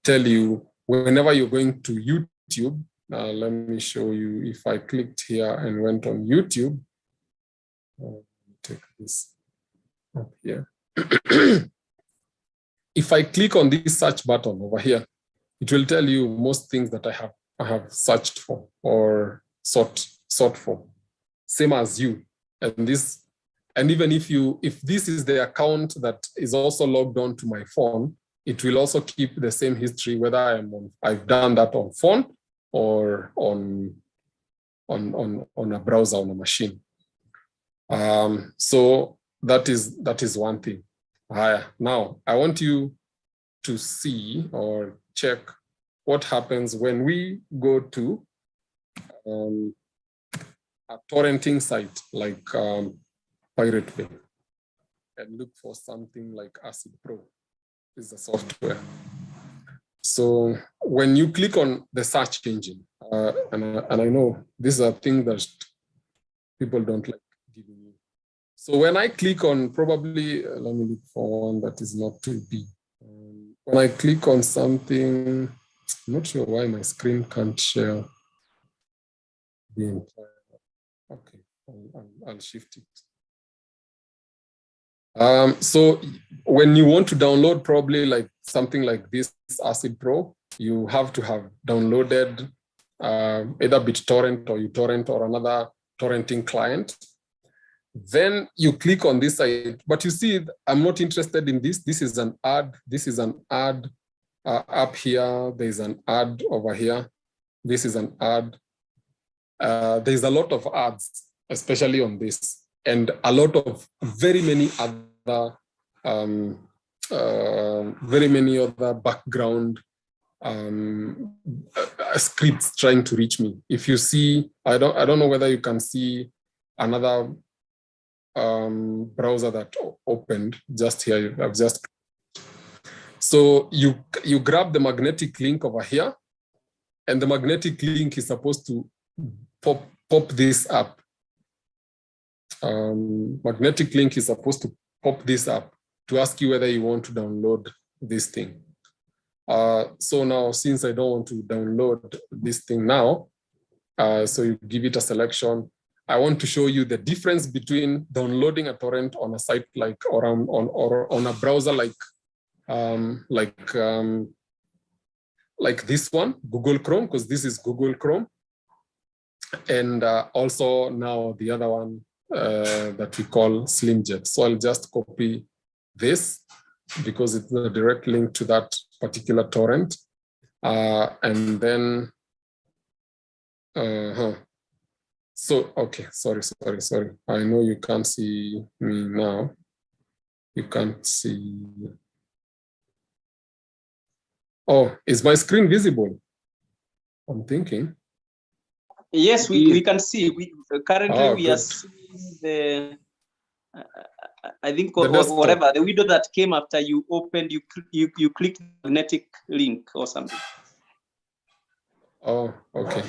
tell you whenever you're going to YouTube. Let me show you. If I clicked here and went on YouTube, take this up here. If I click on this search button over here, it will tell you most things that I have searched for or sought for, same as you. And even if this is the account that is also logged on to my phone, it will also keep the same history, whether I've done that on phone or on a browser on a machine. So that is one thing. Now I want you to see or check what happens when we go to a torrenting site like Pirate Bay and look for something like Acid Pro. This is the software. So when you click on the search engine, And I know these are things that people don't like giving you. So when I click on, probably, let me look for one that is not too big. When I click on something, I'm not sure why my screen can't share the entire. Okay, I'll shift it. So when you want to download probably like something like this Acid Pro, you have to have downloaded either BitTorrent or uTorrent or another torrenting client. Then you click on this site, but you see, I'm not interested in this. This is an ad. This is an ad up here. There's an ad over here. This is an ad. There's a lot of ads, especially on this, and a lot of very many other background scripts trying to reach me. If you see, I don't know whether you can see another browser that opened just here. I've just, so you grab the magnetic link over here, and the magnetic link is supposed to pop this up. Magnetic link is supposed to pop this up to ask you whether you want to download this thing. So now, since I don't want to download this thing now, so you give it a selection. I want to show you the difference between downloading a torrent on a site like, or on a browser like this one, Google Chrome, because this is Google Chrome. And also now the other one that we call SlimJet. So I'll just copy this because it's a direct link to that particular torrent. And then, so, okay, sorry. I know you can't see me now. You can't see. Oh, is my screen visible? I'm thinking. Yes, we can see. We currently we good. are seeing the I think whatever the window that came after you opened, you clicked the magnetic link or something. Oh, okay.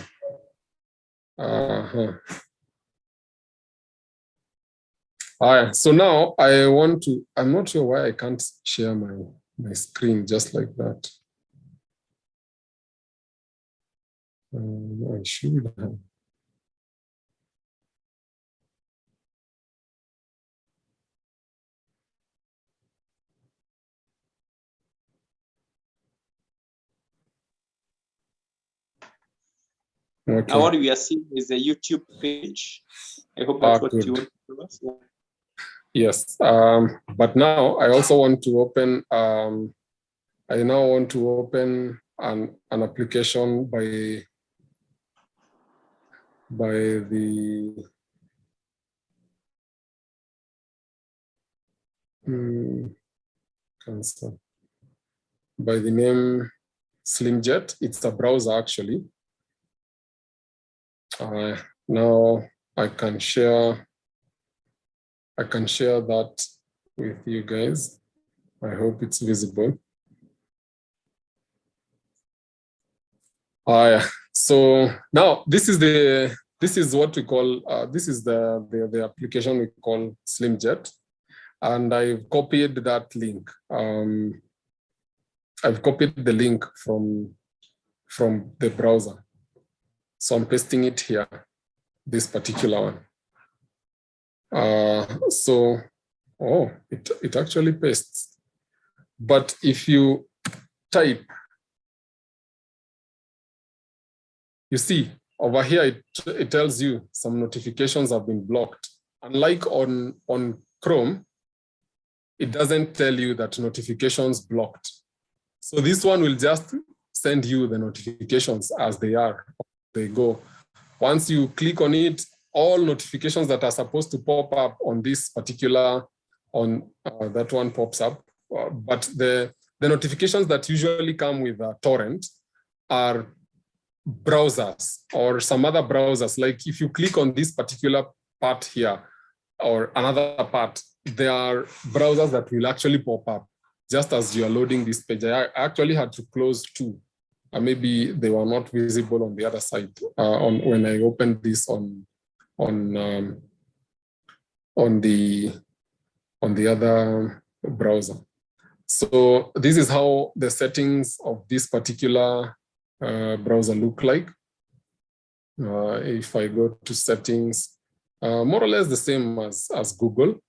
All right. So now I want to. I'm not sure why I can't share my screen just like that. I should have. Okay. Now what we are seeing is a YouTube page. I hope that's what you want to do us. Yes. But now I also want to open. I now want to open an application by the by the name SlimJet. It's a browser actually. Now I can share that with you guys. I hope it's visible. So now this is what we call this is the application we call SlimJet, and I've copied that link. I've copied the link from the browser, so I'm pasting it here, this particular one. So it actually pastes, but if you type, you see over here, it tells you some notifications have been blocked. Unlike on Chrome, it doesn't tell you that notifications blocked. So this one will just send you the notifications as they are, they go. Once you click on it, all notifications that are supposed to pop up on this particular, that one pops up. But the notifications that usually come with a torrent are browsers or some other browsers. Like if you click on this particular part here or another part, there are browsers that will actually pop up just as you are loading this page. I actually had to close two maybe they were not visible on the other side when I opened this on the other browser. So this is how the settings of this particular browser look like. If I go to settings, more or less the same as Google.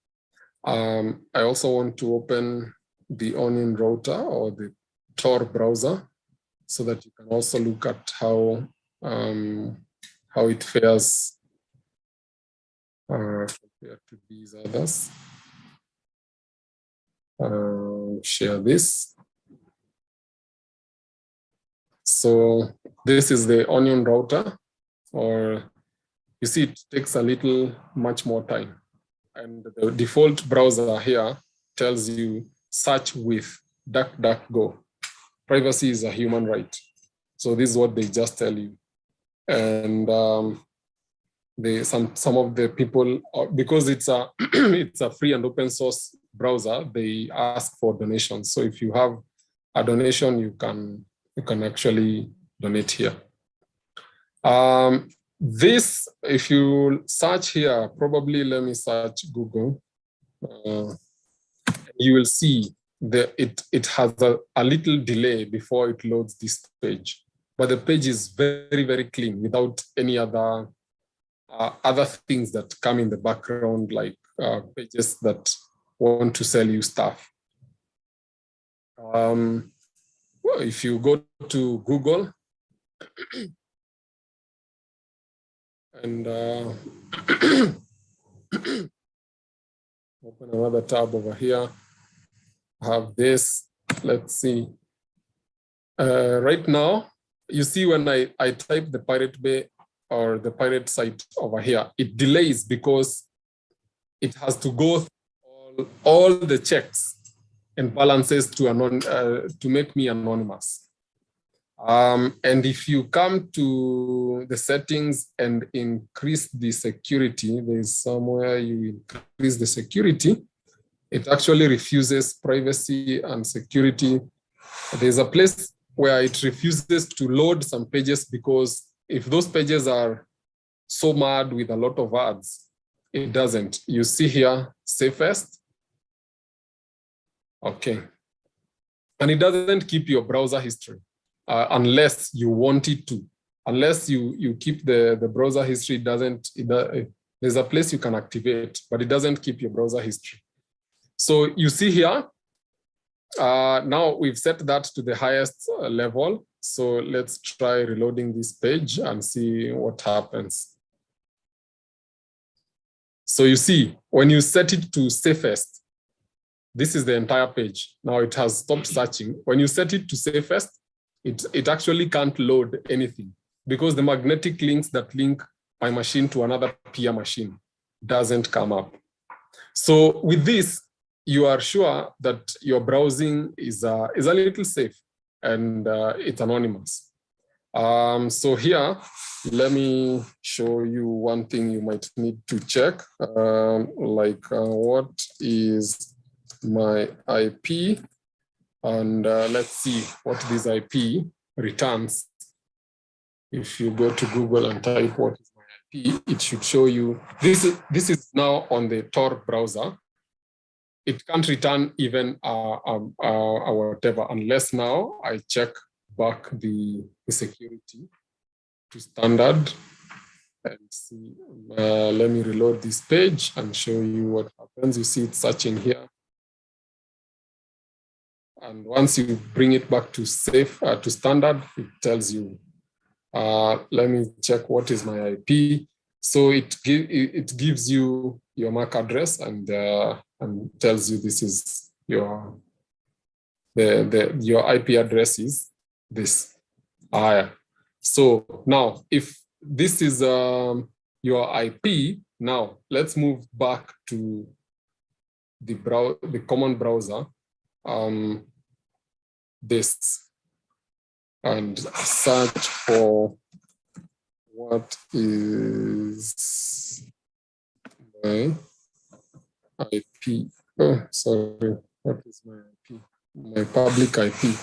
I also want to open the Onion router or the Tor browser so that you can also look at how it fares compared to these others. Share this. So this is the Onion router, or you see it takes a little much more time. And the default browser here tells you search with DuckDuckGo. Privacy is a human right. So this is what they just tell you. And some of the people, because it's a it's a free and open source browser, they ask for donations. So if you have a donation, you can actually donate here. This, if you search here, probably let me search Google. You will see that it has a little delay before it loads this page, but the page is very, very clean without any other things that come in the background, like pages that want to sell you stuff. Well, if you go to Google and open another tab over here, have this, let's see. Right now, you see when I type the Pirate Bay or the pirate site over here, it delays because it has to go through all the checks and balances to make me anonymous. And if you come to the settings and increase the security, there's somewhere you increase the security, it actually refuses privacy and security. There's a place where it refuses to load some pages because if those pages are so mad with a lot of ads, it doesn't. You see here, safest. Okay. And it doesn't keep your browser history unless you want it to. Unless you keep the browser history, there's a place you can activate, but it doesn't keep your browser history. So you see here, now we've set that to the highest level. So let's try reloading this page and see what happens. So you see, when you set it to safest, this is the entire page. Now it has stopped searching. When you set it to safest, it actually can't load anything because the magnetic links that link my machine to another peer machine doesn't come up. So with this, you are sure that your browsing is a little safe and it's anonymous. So here, let me show you one thing you might need to check, what is my IP? And let's see what this IP returns. If you go to Google and type what is my IP, it should show you, this is now on the Tor browser. It can't return even whatever, unless now I check back the security to standard and see. Let me reload this page and show you what happens. You see it searching here. And once you bring it back to safe, to standard, it tells you, let me check what is my IP. So it gives you your MAC address and tells you this is your IP address is this. So now if this is your IP, now let's move back to the common browser. This and search for what is my IP. Oh, sorry. What is my IP? My public IP.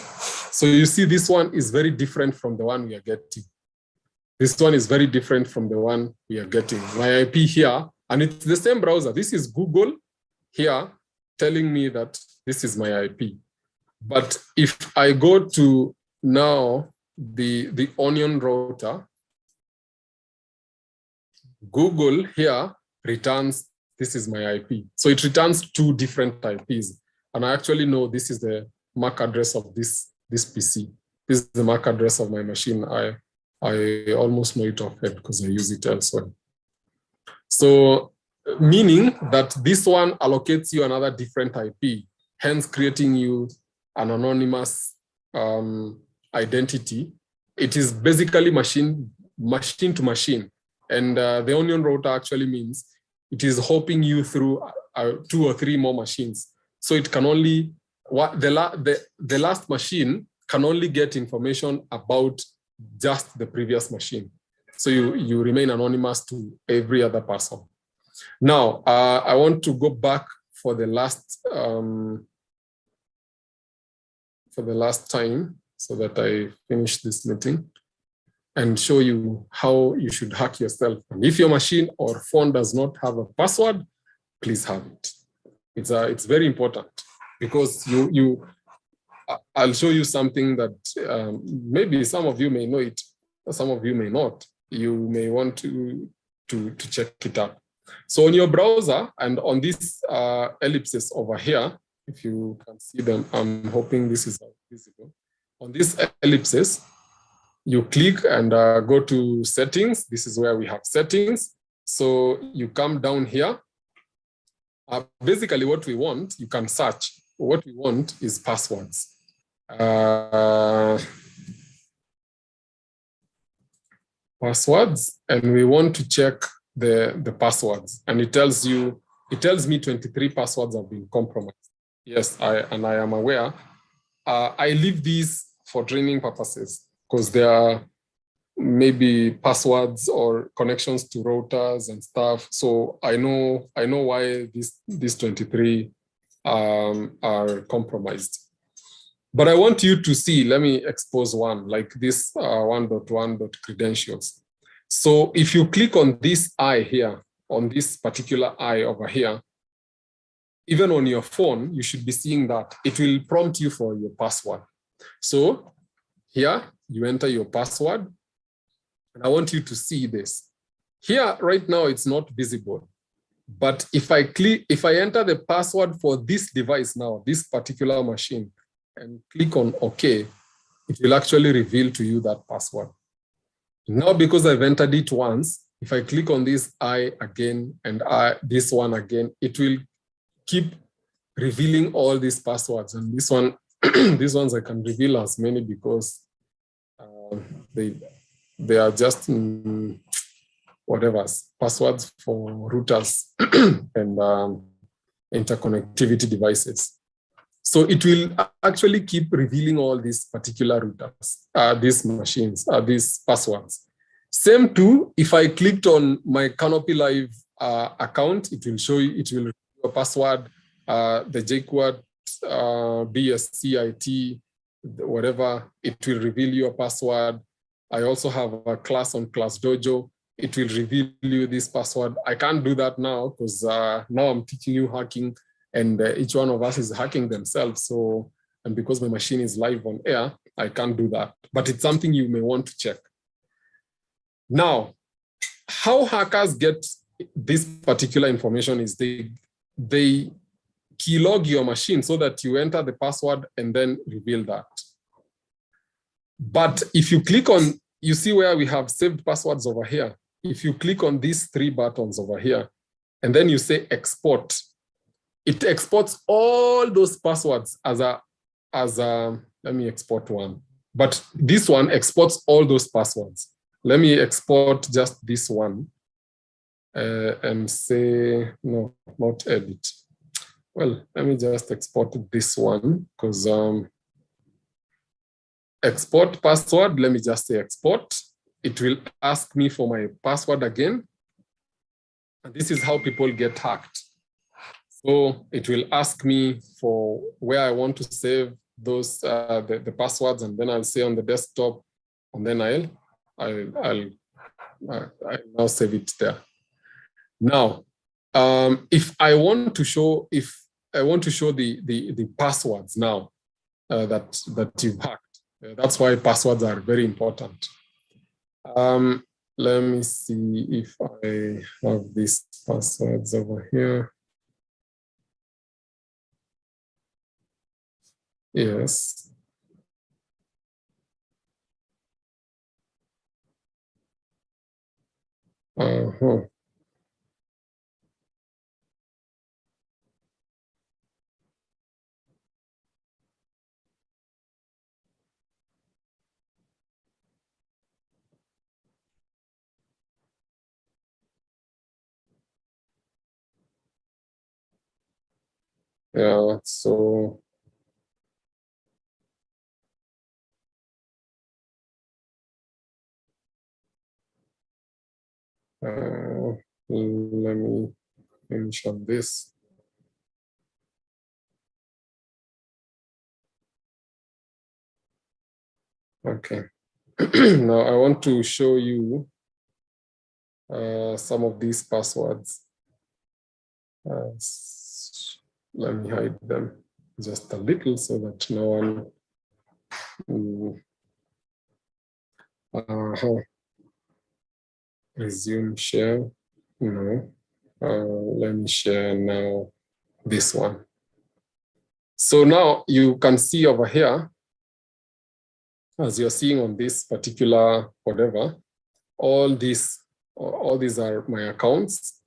So you see this one is very different from the one we are getting. This one is very different from the one we are getting. My IP here, and it's the same browser. This is Google here telling me that this is my IP. But if I go to now the Onion router, Google here returns, this is my IP. So it returns two different IPs. And I actually know this is the MAC address of this PC. This is the MAC address of my machine. I almost know it offhand because I use it elsewhere. So meaning that this one allocates you another different IP, hence creating you an anonymous identity. It is basically machine to machine. And the Onion router actually means it is hopping you through 2 or 3 more machines. So it can only, the last machine can only get information about just the previous machine. So you remain anonymous to every other person. Now, I want to go back for the last time so that I finish this meeting and show you how you should hack yourself. And if your machine or phone does not have a password, please have it. It's very important because I'll show you something that maybe some of you may know it, some of you may not. You may want to check it out. So on your browser and on these ellipses over here, if you can see them, I'm hoping this is visible. On these ellipses, you click and go to settings. This is where we have settings. So you come down here. Basically what we want, you can search. What we want is passwords. Passwords, and we want to check the passwords. And it tells me 23 passwords have been compromised. Yes, I am aware. I leave these for training purposes because there are maybe passwords or connections to routers and stuff. So I know why these 23 are compromised. But I want you to see, let me expose one, like this 1.1.credentials. So if you click on this eye here, on this particular eye over here, even on your phone, you should be seeing that. It will prompt you for your password. So here, you enter your password. And I want you to see this. Here, right now, it's not visible. But if I enter the password for this device now, this particular machine, and click on OK, it will actually reveal to you that password. Now, because I've entered it once, if I click on this I again and this one again, it will keep revealing all these passwords. And this one, these ones I can reveal as many because they are just whatever passwords for routers and interconnectivity devices. So it will actually keep revealing all these particular routers, these machines, these passwords. Same too, if I clicked on my Canopy Live account, it will show you, it will reveal a password, the JQuat, BSCIT, whatever, it will reveal your password. I also have a class on Class Dojo. It will reveal you this password. I can't do that now because now I'm teaching you hacking and each one of us is hacking themselves. So, and because my machine is live on air, I can't do that. But it's something you may want to check. Now, how hackers get this particular information is they keylog your machine so that you enter the password and then reveal that. But if you click on, you see where we have saved passwords over here. If you click on these 3 buttons over here, and then you say export, it exports all those passwords as a, let me export one. But this one exports all those passwords. Let me export just this one and say, no, not edit. Well, let me just export this one because export password, let me just say export. It will ask me for my password again. And this is how people get hacked. So it will ask me for where I want to save those the passwords, and then I'll say on the desktop, and then I'll now save it there. Now, if I want to show the passwords now that you've hacked, that's why passwords are very important. Let me see if I have these passwords over here. Yes. Yeah, so let me finish on this. Okay. Now I want to show you some of these passwords. Let me hide them just a little so that no one. Resume share. No. Let me share now this one. So now you can see over here, as you're seeing on this particular whatever, all these are my accounts.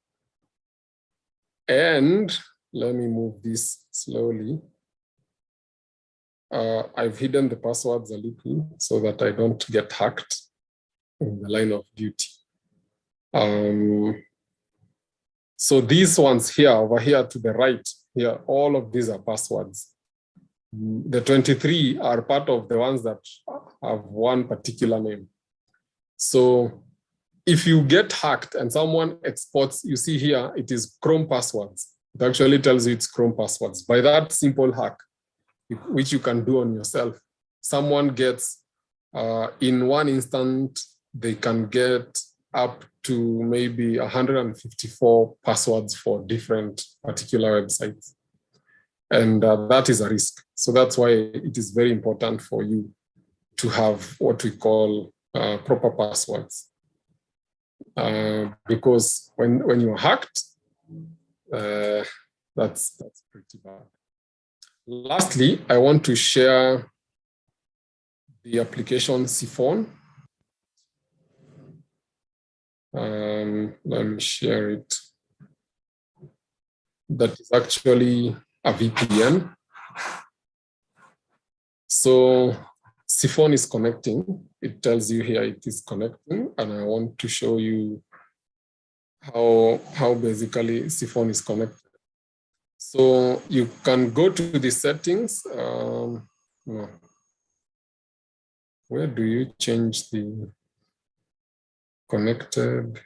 And let me move this slowly. I've hidden the passwords a little so that I don't get hacked in the line of duty. So these ones here, over here to the right, here, all of these are passwords. The 23 are part of the ones that have one particular name. So if you get hacked and someone exports, you see here, it is Chrome passwords. It actually tells you it's Chrome passwords. By that simple hack, which you can do on yourself, someone gets, in one instant, they can get up to maybe 154 passwords for different particular websites. And that is a risk. So that's why it is very important for you to have what we call proper passwords. Because when you're hacked, that's pretty bad. Lastly, I want to share the application Siphon. Let me share it. That is actually a VPN. So Siphon is connecting. It tells you here it is connecting, and I want to show you how basically Siphon is connected. So you can go to the settings. No. Where do you change the connected?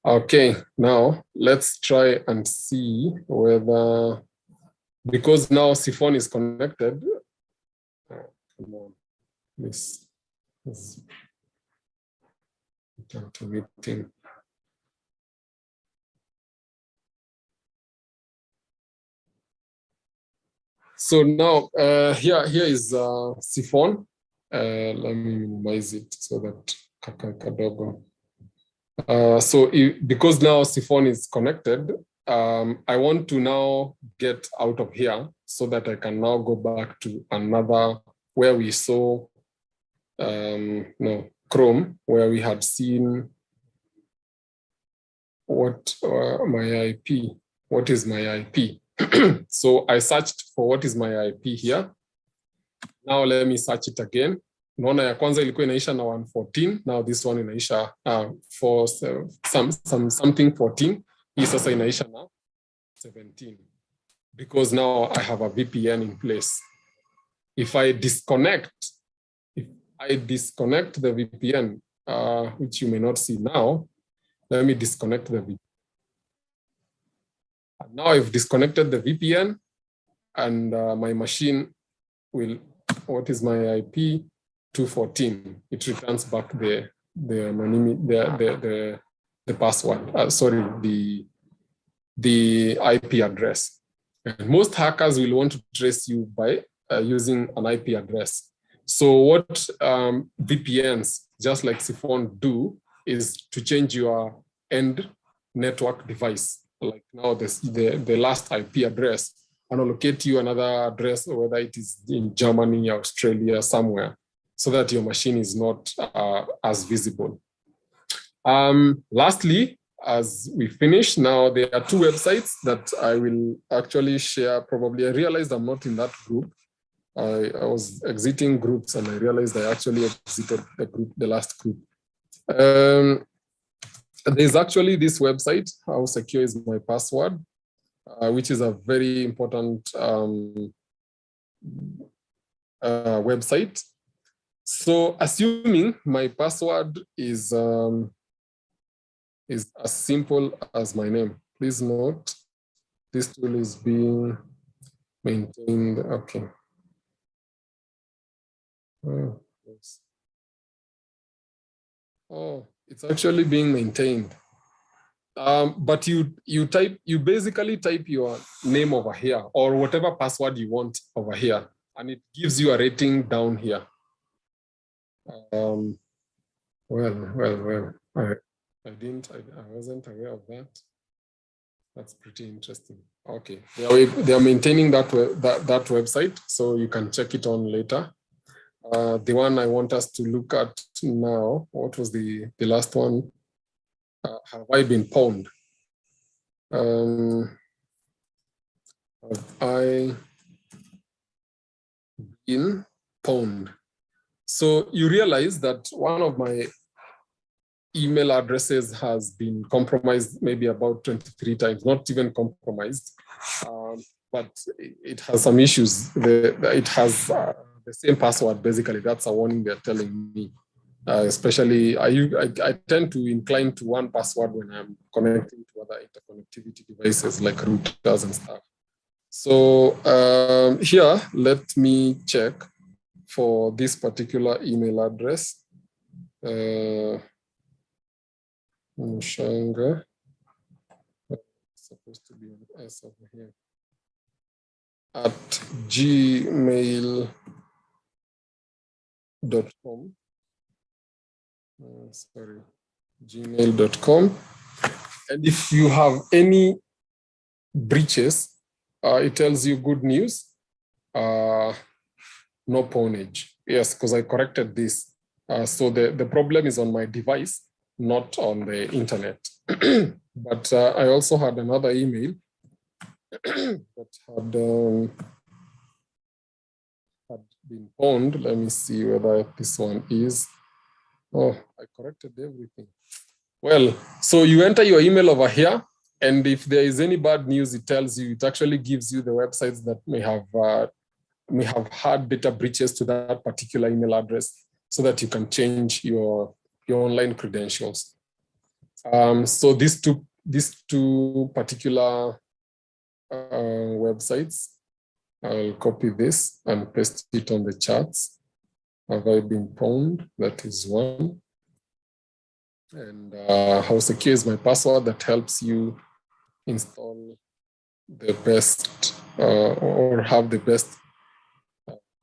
Okay, now let's try and see whether, because now Siphon is connected. Come on, this is to meeting. So now here is Siphon. Let me minimize it so that kadogo. So because now Siphon is connected, I want to now get out of here so that I can now go back to another where we saw Chrome, where we had seen what is my IP. So I searched for what is my IP here. Now let me search it again. Naona ya kwanza ilikuwa inaisha na 114. Now this one inaisha for something 14. Hii sasa inaisha na 17. Because now I have a VPN in place. If I disconnect the VPN, which you may not see now, Let me disconnect the VPN. And now I've disconnected the VPN, and my machine will, what is my IP? 214. It returns back the password. Sorry, the IP address. And most hackers will want to trace you by using an IP address. So what VPNs, just like Siphon, do is to change your end network device. Like now the last IP address, and allocate you another address, whether it is in Germany, Australia, somewhere, so that your machine is not as visible. Lastly, as we finish now, there are two websites that I will actually share. Probably I realized I'm not in that group. I was exiting groups and I realized I actually exited the group, the last group. There's actually this website, How Secure Is My Password, which is a very important website. So assuming my password is as simple as my name. Please note, this tool is being maintained. Okay. Oh, yes. Oh, it's actually being maintained. But you basically type your name over here or whatever password you want over here, and it gives you a rating down here. Well. I wasn't aware of that. That's pretty interesting. Okay, they are maintaining that website, so you can check it on later. The one I want us to look at now, what was the last one? Have I been pwned? Have I been pwned? So you realize that one of my email addresses has been compromised maybe about 23 times, not even compromised, but it has some issues. It has the same password, basically. That's a warning they're telling me. Especially, I tend to incline to one password when I'm connecting to other interconnectivity devices like routers and stuff. So here, let me check for this particular email address. Mushanga. It's supposed to be an S over here. At gmail.com. Sorry, gmail.com. And if you have any breaches, it tells you good news, no pawnage. Yes, because I corrected this. So the problem is on my device, not on the internet. But I also had another email that had been pawned. Let me see whether this one is. Oh, I corrected everything. Well, so you enter your email over here, and if there is any bad news, it tells you, it actually gives you the websites that may have had data breaches to that particular email address, so that you can change your online credentials. So these two particular websites, I'll copy this and paste it on the charts. Have I been pwned? That is one. And How Secure Is My Password, that helps you install the best or have the best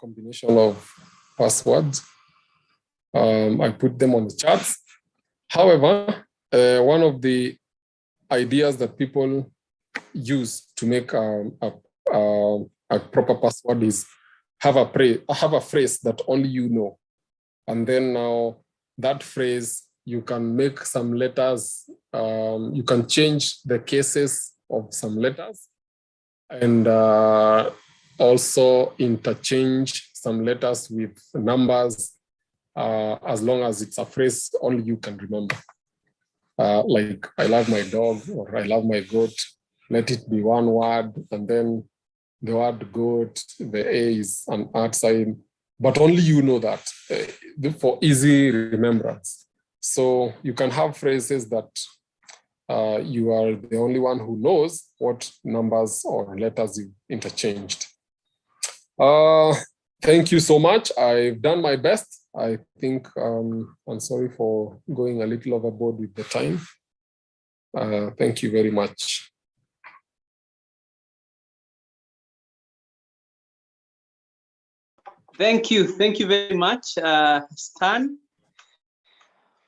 combination of passwords. I put them on the charts. However, one of the ideas that people use to make a proper password is have a phrase that only you know. And then now that phrase, you can make some letters, you can change the cases of some letters, and also interchange some letters with numbers, as long as it's a phrase only you can remember. Like, I love my dog, or I love my goat. Let it be one word, and then the word goat, the A is an @ sign, but only you know that, for easy remembrance. So you can have phrases that you are the only one who knows what numbers or letters you interchanged. Thank you so much. I've done my best. I think I'm sorry for going a little overboard with the time. Thank you very much. Thank you very much, Stan.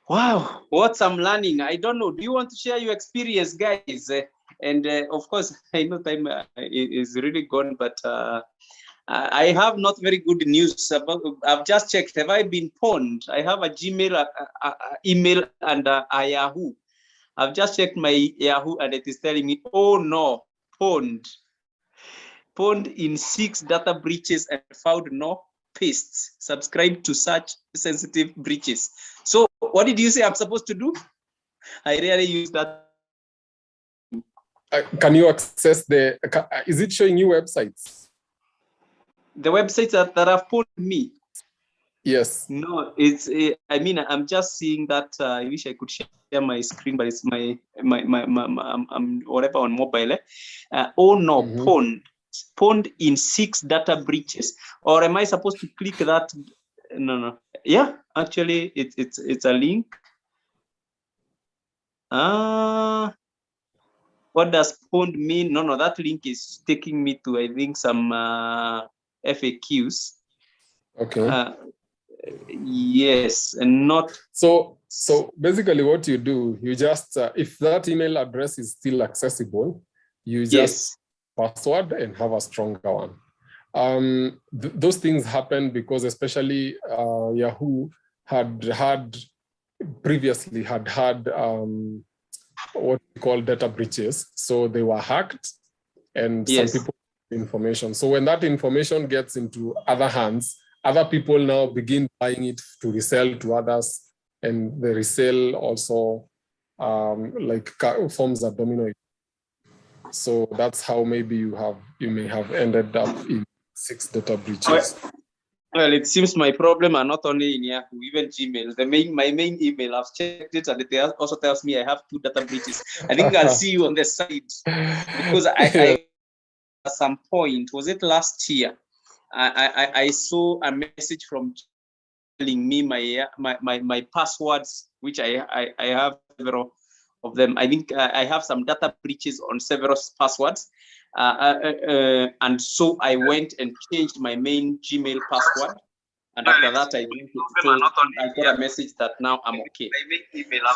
Wow, what I'm learning. I don't know. Do you want to share your experience, guys? And of course, I know time is really gone, but I have not very good news. I've just checked. Have I been pwned? I have a Gmail, email, and a Yahoo. I've just checked my Yahoo, and it is telling me, oh no, pwned. Pwned in 6 data breaches and found no pastes. Subscribe to such sensitive breaches. So what did you say I'm supposed to do? I rarely use that. Can you access the, is it showing you websites? The websites that have pwned me? Yes. No, it's, I mean, I'm just seeing that. I wish I could share my screen, but it's my whatever on mobile. Oh no, pwned in 6 data breaches. Or am I supposed to click that? No. Yeah, actually, it's a link. What does pwned mean? No, that link is taking me to, I think, some FAQs. Okay. Yes, and not. So basically what you do, you just, if that email address is still accessible, you just password and have a stronger one. Those things happen because especially Yahoo had previously had what we call data breaches. So they were hacked and some people information. So when that information gets into other hands, other people now begin buying it to resell to others, and the resell also like forms a domino. So that's how maybe you may have ended up in 6 data breaches. Well, it seems my problem are not only in Yahoo, even Gmail. My main email, I've checked it, and it also tells me I have 2 data breaches. I think I'll see you on the site because I at some point, was it last year? I saw a message from telling me my passwords, which I have several of them. I think I have some data breaches on several passwords. And so I went and changed my main Gmail password. And after that, I got a message that now I'm okay.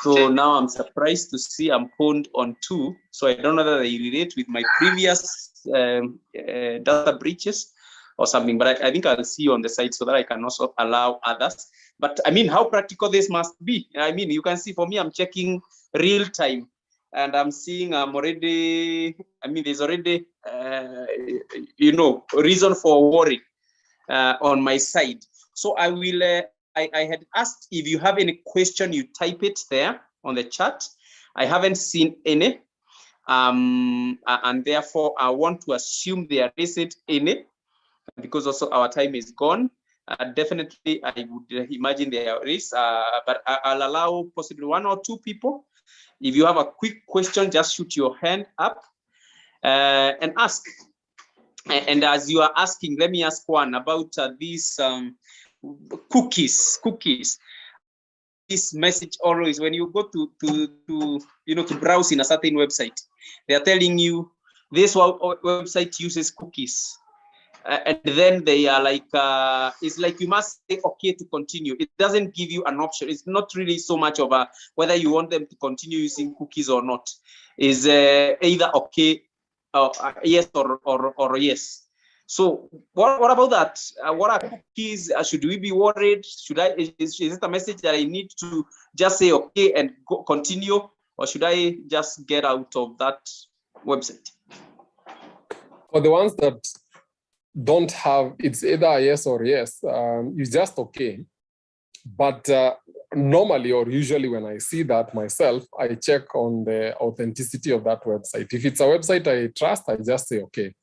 So now I'm surprised to see I'm pwned on 2. So I don't know whether they relate with my previous data breaches or something, but I think I'll see you on the site so that I can also allow others. But I mean, how practical this must be. I mean, you can see for me, I'm checking real time. And I'm seeing there's already, reason for worry on my side. So I will, I had asked if you have any question, you type it there on the chat. I haven't seen any. And therefore, I want to assume there isn't any because also our time is gone. Definitely, I would imagine there is, but I'll allow possibly 1 or 2 people. If you have a quick question, just shoot your hand up and ask. And as you are asking, let me ask one about these cookies. This message always, when you go to browse in a certain website, they are telling you this website uses cookies. And then they are like, it's like you must say okay to continue. It doesn't give you an option. It's not really so much of a whether you want them to continue using cookies or not. Is either okay, yes or yes. So what about that? What are cookies? Should we be worried? Is it a message that I need to just say okay and continue, or should I just get out of that website? For the ones that don't have, it's either a yes or yes, it's just okay. But normally or usually when I see that myself, I check on the authenticity of that website. If it's a website I trust, I just say okay.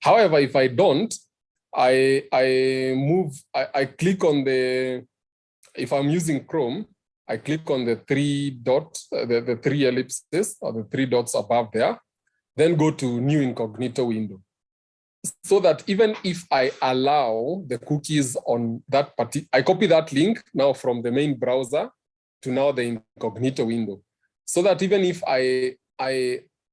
However, if I don't, I click on if I'm using Chrome, I click on the three dots, the three ellipses or the three dots above there, then go to new incognito window. So that even if I allow the cookies on that I copy that link now from the main browser to now the incognito window. So that even if I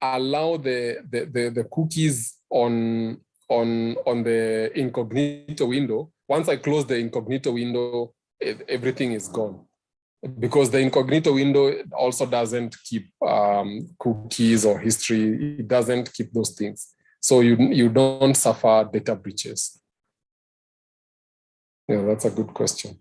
allow the cookies on the incognito window, once I close the incognito window, everything is gone. Because the incognito window also doesn't keep cookies or history. It doesn't keep those things. So you don't suffer data breaches. Yeah, that's a good question.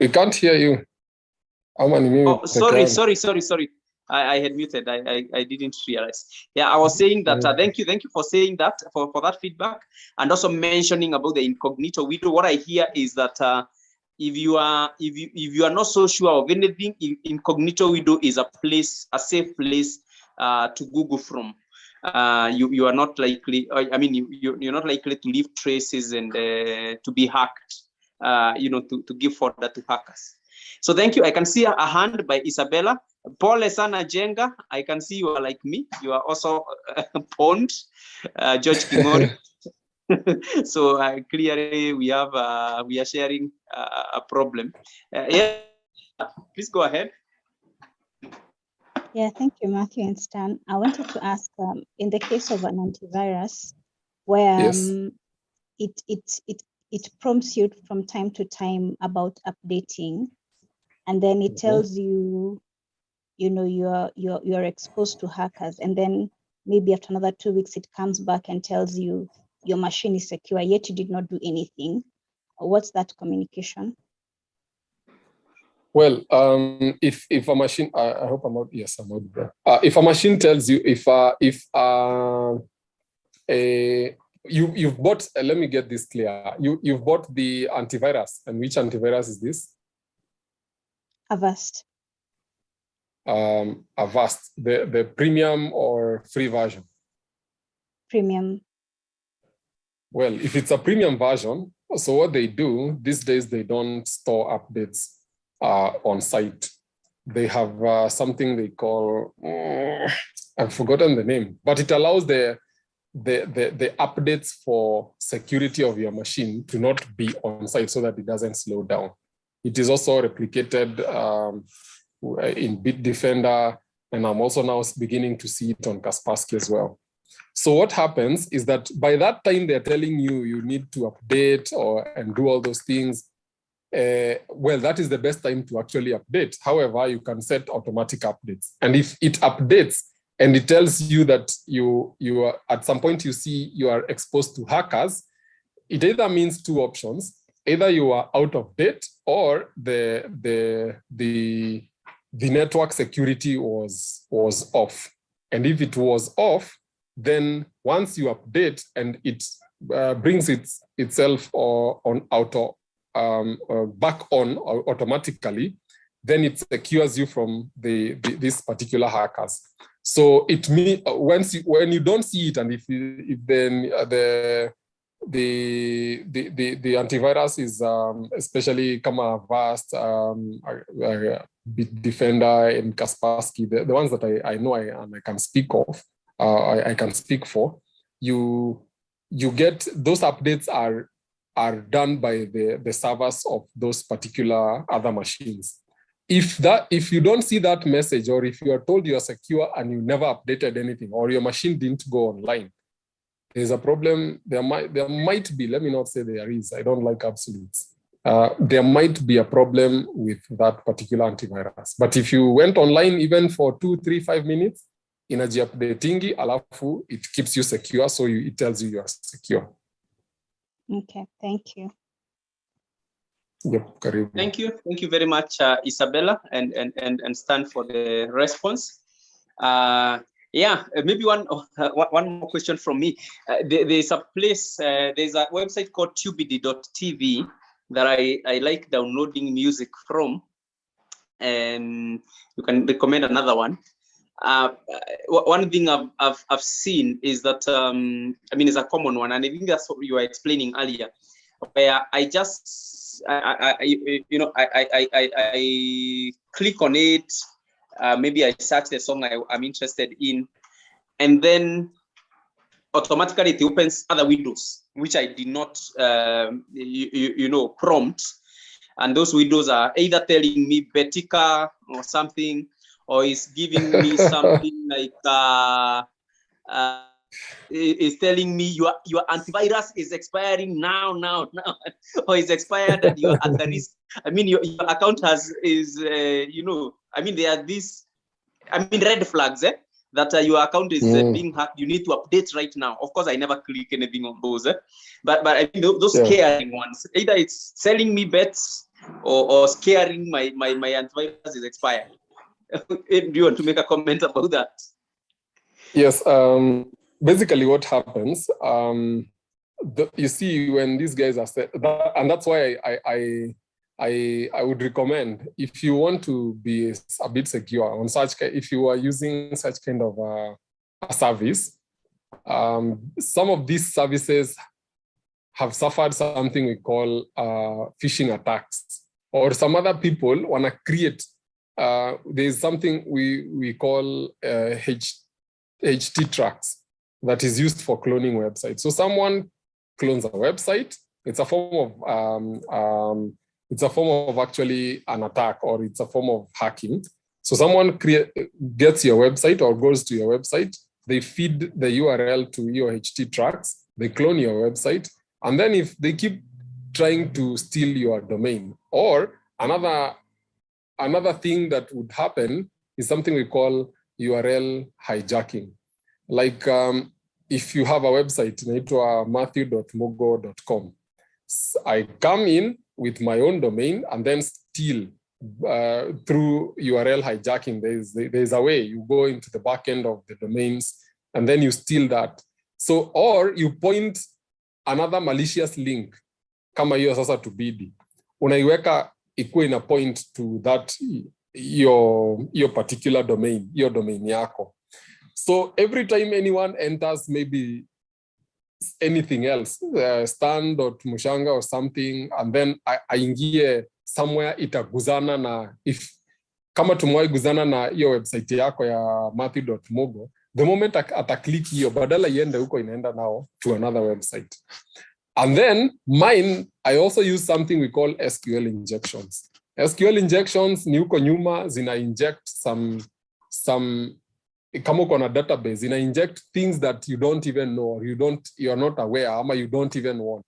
We can't hear you. Oh, sorry. I had muted. I didn't realize. Yeah, I was saying that. Thank you for saying that, for that feedback, and also mentioning about the incognito window. What I hear is that if you are not so sure of anything, incognito window is a safe place to Google from. You are not likely. I mean, you're not likely to leave traces and to be hacked. To give fodder to hackers. So thank you. I can see a hand by Isabella. Paul Sana Jenga, I can see you are like me. You are also pwned. George Kimori. So clearly we are sharing a problem. Yeah, please go ahead. Yeah, thank you, Matthew and Stan. I wanted to ask, in the case of an antivirus, where yes. It prompts you from time to time about updating, and then it tells you, you're exposed to hackers, and then maybe after another 2 weeks it comes back and tells you your machine is secure, yet you did not do anything. What's that communication? Well, if a machine, I hope I'm out. Yes, I'm out there. If a machine tells you, you've bought, let me get this clear. You've bought the antivirus, and which antivirus is this? Avast. Avast, the premium or free version? Premium. Well, if it's a premium version, so what they do these days, they don't store updates on site. They have something they call, I've forgotten the name, but it allows the updates for security of your machine to not be on site so that it doesn't slow down. It is also replicated in Bitdefender, and I'm also now beginning to see it on Kaspersky as well. So what happens is that by that time they're telling you need to update and do all those things. Well, that is the best time to actually update. However, you can set automatic updates, and if it updates and it tells you that you are, at some point you see you are exposed to hackers, it either means two options: either you are out of date, or the network security was off. And if it was off, then once you update and it brings itself on auto back on automatically, then it secures you from these particular hackers. So it means when you don't see it, and if then the antivirus is especially Avast, Bitdefender, and Kaspersky, the ones that I know I can speak of, I can speak for, you get those updates are done by the servers of those particular other machines. If you don't see that message, or if you are told you are secure and you never updated anything, or your machine didn't go online, there's a problem. There might be, let me not say there is, I don't like absolutes. There might be a problem with that particular antivirus. But if you went online even for 2, 3, 5 minutes, inajiupdatingi, alafu, it keeps you secure, so it tells you you are secure. Okay, thank you. Yep, karibu. Thank you very much, Isabella and Stan, for the response. Yeah, maybe one more question from me. There's a place, there's a website called tubidi.tv that I like downloading music from. and you can recommend another one. One thing I've seen is that I mean, it's a common one, and I think that's what you were explaining earlier, where I just I click on it, maybe I search the song I'm interested in, and then automatically it opens other windows which I did not prompt, and those windows are either telling me Betika or something, or is giving me something like is telling me your antivirus is expiring now, or is expired and you're at the risk. I mean, your account is I mean, there are these, I mean, red flags, that your account is being hacked. You need to update right now. Of course, I never click anything on those, but I mean, those scaring ones, either it's selling me bets or scaring my antivirus is expired. Do you want to make a comment about that? Yes. Basically, what happens, you see, when these guys are set, and that's why I would recommend, if you want to be a bit secure on such, if you are using such kind of a service, some of these services have suffered something we call phishing attacks, or some other people want to create. There's something we call HT tracks that is used for cloning websites. So someone clones a website. It's a form of actually an attack, or it's a form of hacking. So someone gets your website or goes to your website. They feed the URL to your HT tracks. They clone your website, and then if they keep trying to steal your domain, or another thing that would happen is something we call URL hijacking. Like if you have a website, matthew.mogo.com, I come in with my own domain and then steal through URL hijacking. There's a way you go into the back end of the domains and then you steal that. So, or you point another malicious link, kama hiyo sasa tubidi, unaiweka ikuwe ina point to that your particular domain, your domain yako. So every time anyone enters maybe anything else, Stan.Mushanga or something, and then aingie somewhere itaguzana na, if kama tumwai guzana na hiyo website yako ya matthew.mogo, the moment ataklik hiyo, badala iende huko inaenda now to another website. And then mine, I also use something we call SQL injections. SQL injections ni huko nyuma zina inject some kama uko na database, zina inject things that you don't even know, or you're not aware, ama you don't even want.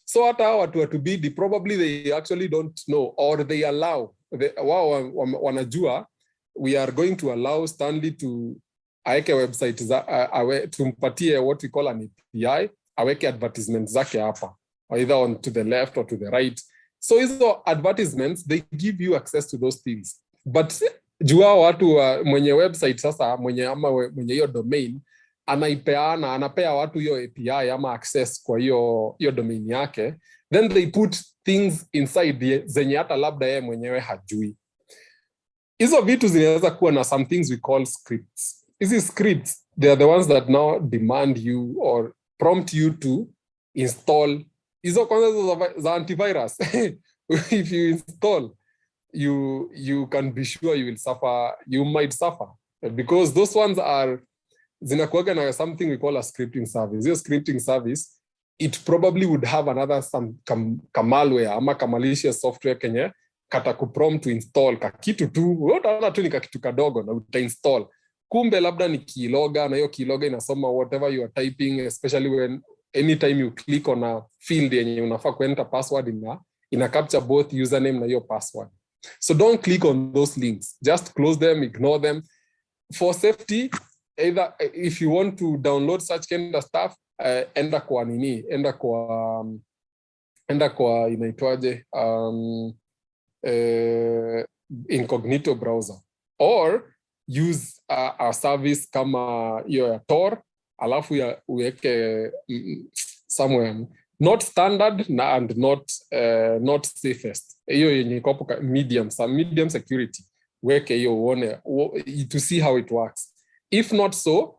So hata watu watubidi, probably they actually don't know, or they allow, wao wanajua, we are going to allow Stanley to aweke website tumpatie what we call an API, aweke advertisements zake hapa, either on to the left or to the right. So hizo advertisements, they give you access to those things. But jua watu mwenye website sasa, mwenye hiyo domain, anapea watu hiyo API ama access kwa hiyo domain yake, then they put things inside zenye hata labda yeye mwenyewe hajui. Hizo vitu zinaweza kuwa na some things we call scripts. Hizi scripts, they are the ones that now demand you or prompt you to install. Hizo kwanza za antivirus. If you install, you can be sure you might suffer, because those ones are zinakuaga na something we call a scripting service. Your scripting service, it probably would have another some malware ama malicious software kenye katakuprompt to install kakitu tu, utaona tu ni kakitu kadogo na utainstall. Kumbe labda ni keylogger, na hiyo keylogger inasoma whatever you are typing, especially when anytime you click on a field yenye unafaa kuenter password, ina capture both username na hiyo password. So don't click on those links. Just close them, ignore them. For safety, either if you want to download such kind of stuff, enda kwa inaitwaje, incognito browser, or use a service kama hiyo ya Tor, alafu ya uweke somewhere not standard and not safest. Hiyo yenye medium security. weke hiyo uone to see how it works. If not so,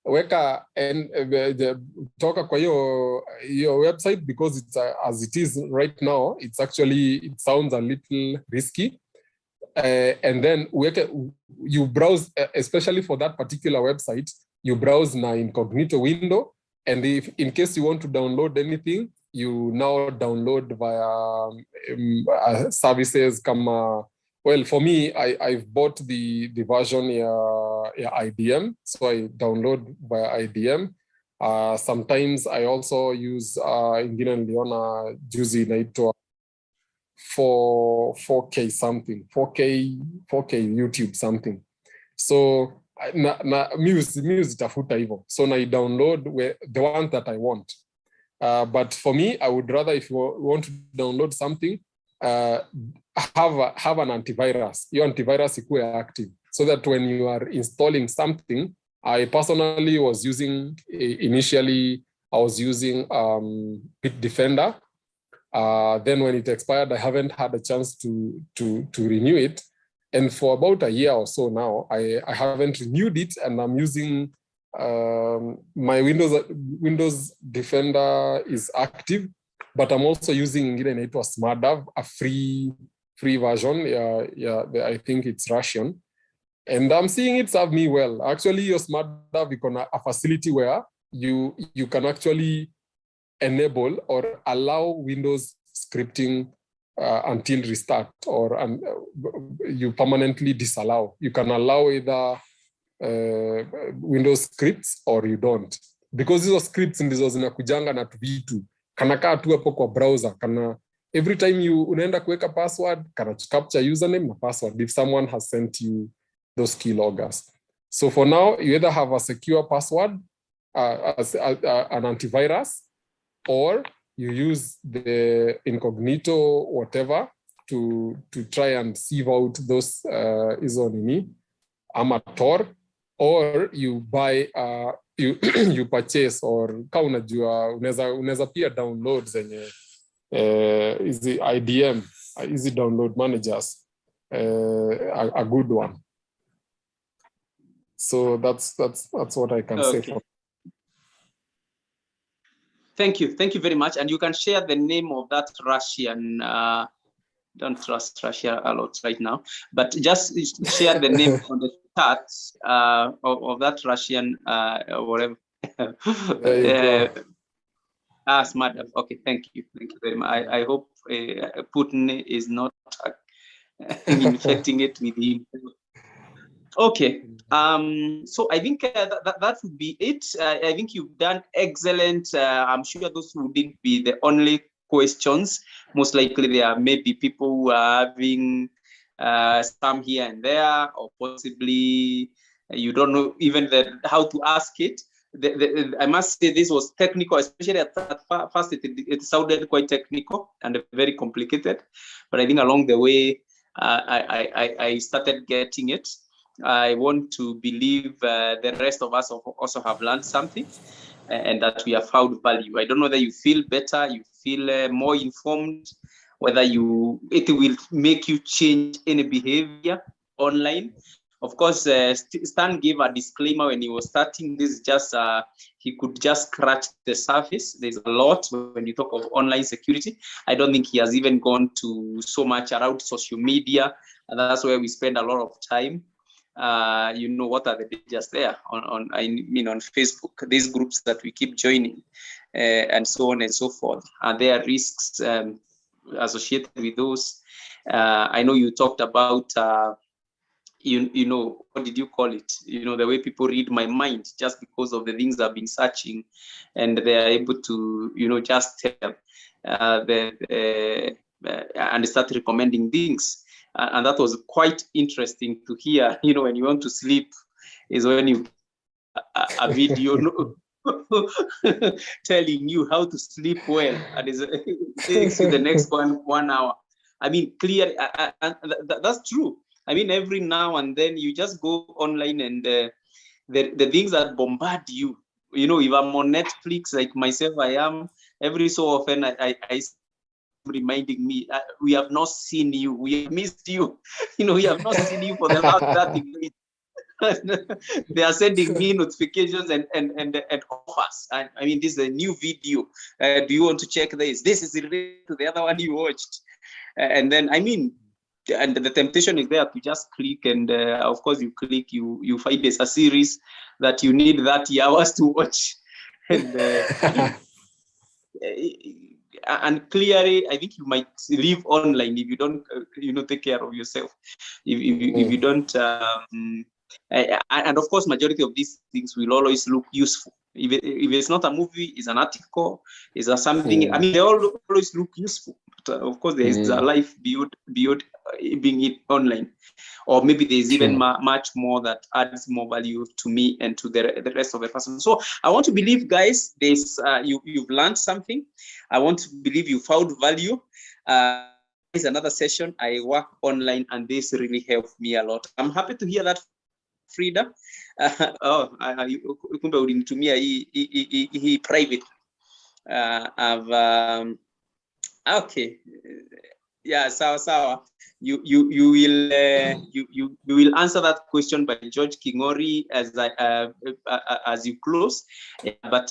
weka and toka kwa hiyo website, because it's as it is right now, it's actually, it sounds a little risky. And then you browse, especially for that particular website, you browse na incognito window, and if in case you want to download anything, you now download via services kama, well, for me, I've bought the version IDM, so I download via IDM. Sometimes I also use ingine niliona juzi inaitwa 4K something, 4K YouTube something. So mi zitafuta hivyo, so na download the one that I want. But for me, I would rather, if you want to download something, have an antivirus. Your antivirus is active, so that when you are installing something, I personally was using, initially, I was using Bitdefender. Then when it expired, I haven't had a chance to renew it. And for about a year or so now, I haven't renewed it, and I'm using my Windows Defender is active, but I'm also using SmartDAV, a free version. I think it's Russian, and I'm seeing it serve me well. Actually, your SmartDAV is a facility where you can actually enable or allow Windows scripting until restart, or you permanently disallow. You can allow either Windows scripts or you don't, because these scripts ndizo zinakujanga na vitu kanakaa tu hapo kwa browser, kana every time you unaenda kuweka password kana capture username na password if someone has sent you those keyloggers. So for now, you either have a secure password as an antivirus, or you use the incognito whatever to try and sieve out those isonini ama Tor, or you buy you purchase, or ka unajua unaweza pia download zenye easy IDM, easy download managers, a good one. So that's what I can say for. Thank you very much. And you can share the name of that Russian, don't trust Russia a lot right now, but just share the name on the chat of that Russian, whatever. Smart. Okay, thank you very much. I hope Putin is not infecting it with him. Okay, so I think that would be it. I think you've done excellent. I'm sure those wouldn't be the only questions. Most likely there may be people who are having some here and there, or possibly you don't know even how to ask it. I must say this was technical, especially at first it sounded quite technical and very complicated, but I think along the way I started getting it. I want to believe the rest of us also have learned something, and that we have found value. I don't know whether you feel better, you feel more informed, whether it will make you change any behavior online. Of course, Stan gave a disclaimer when he was starting this, just he could just scratch the surface. There's a lot when you talk of online security. I don't think he has even gone to so much around social media, and that's where we spend a lot of time. You know, what are the dangers there on Facebook, these groups that we keep joining, and so on and so forth. Are there risks associated with those? I know you talked about you know, what did you call it? You know, the way people read my mind just because of the things I've been searching, and they are able to, you know, just tell and start recommending things. And that was quite interesting to hear. You know, when you want to sleep is when you a video telling you how to sleep well, and it takes you the next 1 hour. I mean, clearly, that's true. I mean, every now and then you just go online, and the things that bombard you. You know, if I'm on Netflix, like myself, I am, every so often I reminding me, we have not seen you, we have missed you. We have not seen you for the last 30 minutes. They are sending me notifications and offers. I mean, this is a new video. Do you want to check this? This is related to the other one you watched. And then, I mean, and the temptation is there to just click, and of course you click, you find there's a series that you need 30 hours to watch. And and clearly, I think you might live online if you don't, take care of yourself. If you don't, and of course, majority of these things will always look useful. If it's not a movie, it's an article, it's something. I mean, they all always look useful. But of course, there is a life beyond being it online, or maybe there's even much more that adds more value to me and to the rest of the person. So I want to believe, guys, this you've learned something. I want to believe you found value. Is another session. I work online, and this really helped me a lot. I'm happy to hear that, Frida. Kumbe ulinitumia hii private. Okay. Yeah, sawa. You will answer that question by George Kingori as you close. But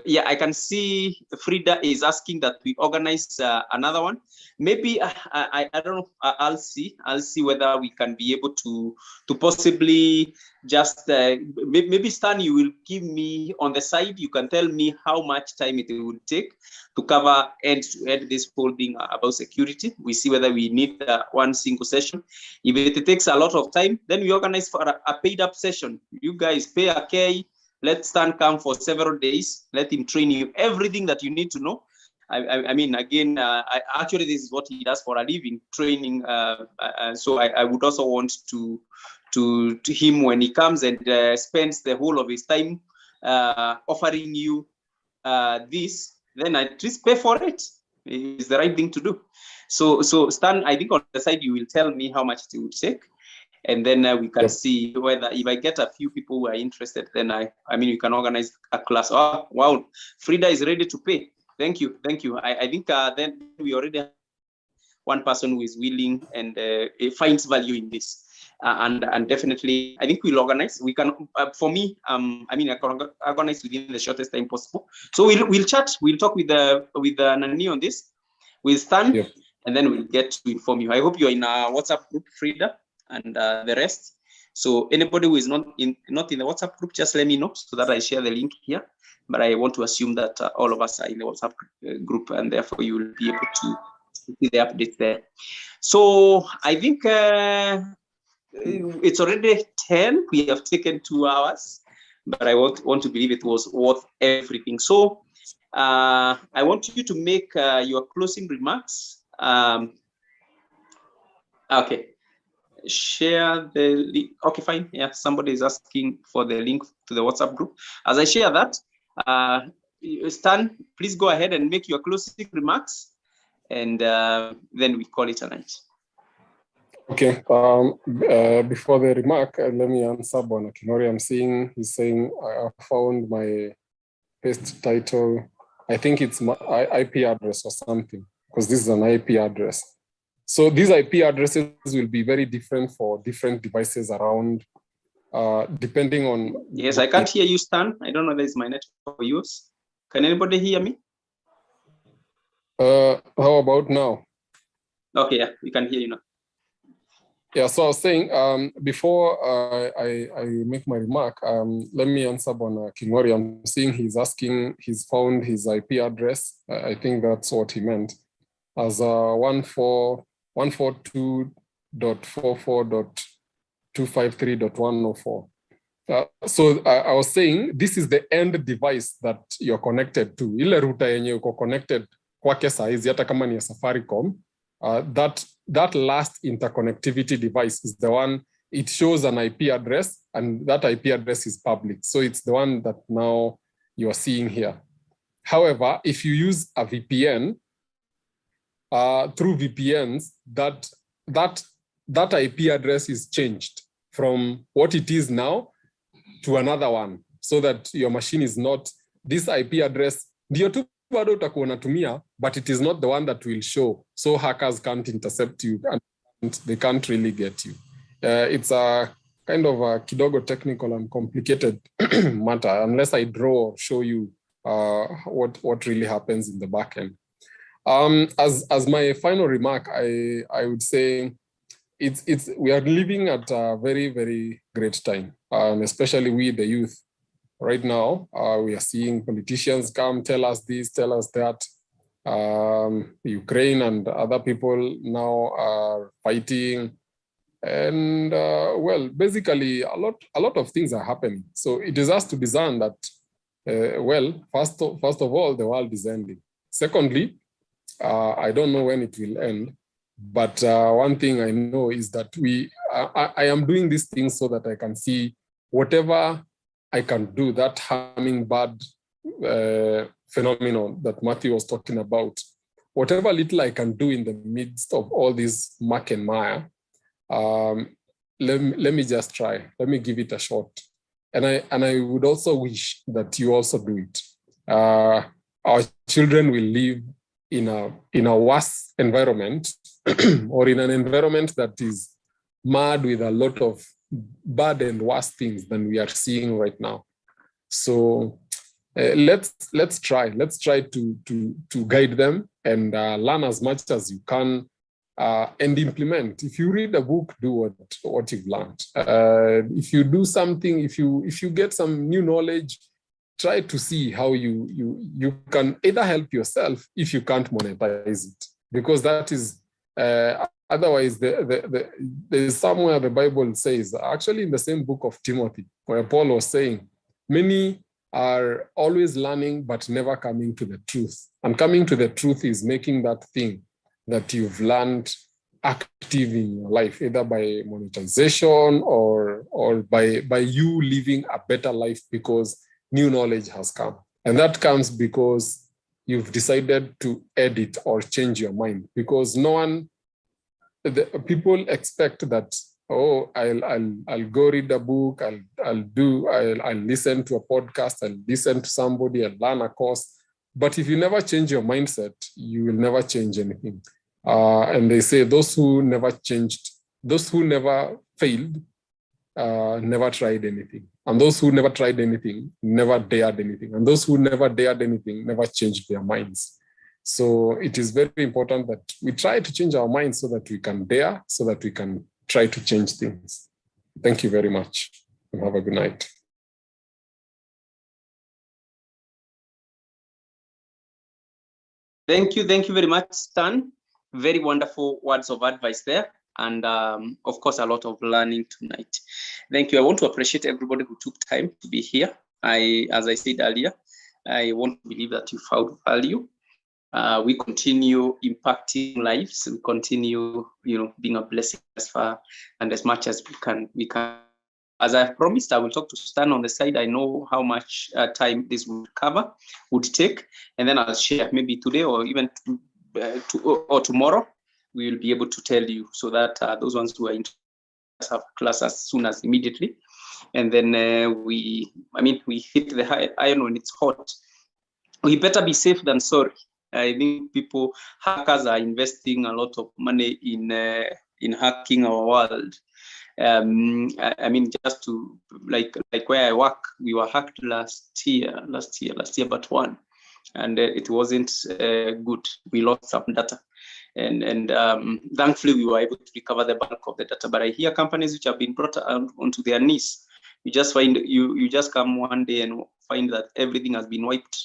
yeah, I can see Frida is asking that we organize another one. Maybe I don't know. I'll see whether we can be able to possibly just maybe Stan, you will give me on the side. You can tell me how much time it will take to cover end-to-end this whole thing about security. We see whether we need one single session. If it takes a lot of time, then we organize for a paid-up session. You guys pay a K. Let Stan come for several days. Let him train you everything that you need to know. I mean, again, actually, this is what he does for a living, training. So I would also want to him when he comes and spends the whole of his time offering you this, then at least pay for it. It's the right thing to do. So Stan, I think on the side you will tell me how much it will take, and then we can see whether if I get a few people who are interested, then I mean we can organize a class. Oh wow, Frida is ready to pay. Thank you. I think then we already have one person who is willing and finds value in this. And definitely, I think we'll organize. We can, for me, I mean, I can organize within the shortest time possible. So we'll chat. We'll talk with Nani on this, with Stan, and then we'll get to inform you. I hope you're in our WhatsApp group, Frida, and the rest. So anybody who is not in the WhatsApp group, just let me know so that I share the link here. But I want to assume that all of us are in the WhatsApp group, and therefore you will be able to see the updates there. So I think. It's already 10. We have taken 2 hours, but I want to believe it was worth everything. So I want you to make your closing remarks. Okay. Share the link. Okay, fine. Yeah, somebody is asking for the link to the WhatsApp group. As I share that, Stan, please go ahead and make your closing remarks, and then we call it a night. Okay, before the remark, let me answer Bwana Kinori. He's saying, I found my paste title. I think it's my IP address or something, because this is an IP address. So these IP addresses will be very different for different devices around, depending on... Yes, I can't hear you, Stan. I don't know if it's my network or yours. Can anybody hear me? How about now? Okay, yeah, we can hear you now. Yeah, so I was saying, before I make my remark, let me answer Bwana Kingori. I'm seeing he's found his IP address. I think that's what he meant, as 142.44.253.104. So I was saying, this is the end device that you're connected to. Ile router yenye uko connected kwake saizi, hata kama ni ya Safaricom, that last interconnectivity device is the one, it shows an IP address, and that IP address is public. So it's the one that now you're seeing here. However, if you use a VPN, through VPNs, that IP address is changed from what it is now to another one, so that your machine is not, this IP address, ndio tu bado utakuwa unatumia, but it is not the one that will show, so hackers can't intercept you and they can't really get you. It's a kind of a kidogo technical and complicated matter, unless I draw or show you what really happens in the back end. As my final remark, I would say we are living at a very, very great time, especially we, the youth. Right now, we are seeing politicians come tell us this, tell us that. Ukraine and other people now are fighting. And well, basically, a lot of things are happening. So it is us to discern that, well, first of all, the world is ending. Secondly, I don't know when it will end. But one thing I know is that I am doing these things so that I can see whatever I can do, that hummingbird phenomenon that Matthew was talking about, whatever little I can do in the midst of all this muck and mire, let me just try. Let me give it a shot. And I would also wish that you also do it. Our children will live in a worse environment or in an environment that is marred with a lot of bad and worse things than we are seeing right now. So let's try to guide them and learn as much as you can and implement. If you read a book, do what you've learned. If you do something, if you get some new knowledge, try to see how you can either help yourself if you can't monetize it, because that is otherwise there's somewhere the Bible says, actually in the same book of Timothy, where Paul was saying, many are always learning but never coming to the truth. And coming to the truth is making that thing that you've learned active in your life, either by monetization or by you living a better life because new knowledge has come. And that comes because you've decided to edit or change your mind, because people expect that, oh, I'll go read a book, I'll listen to a podcast, I'll listen to somebody, I'll learn a course. But if you never change your mindset, you will never change anything. And they say those who never failed, never tried anything. And those who never tried anything, never dared anything. And those who never dared anything, never changed their minds. So it is very important that we try to change our minds so that we can dare, so that we can try to change things. Thank you very much, and have a good night. Thank you very much, Stan. Very wonderful words of advice there. And of course, a lot of learning tonight. Thank you. I want to appreciate everybody who took time to be here. As I said earlier, I want to believe that you found value. We continue impacting lives. We continue, being a blessing as far and as much as we can. As I've promised, I will talk to Stan on the side. I know how much time this would take, and then I'll share maybe today or even or tomorrow. We will be able to tell you, so that those ones who are interested have class as soon as immediately. And then we hit the iron when it's hot. We better be safe than sorry. I think hackers are investing a lot of money in hacking our world. Just to like where I work, we were hacked last year, but one, and it wasn't good. We lost some data. And thankfully, we were able to recover the bulk of the data. But I hear companies which have been brought onto their knees. You just find you just come one day and find that everything has been wiped.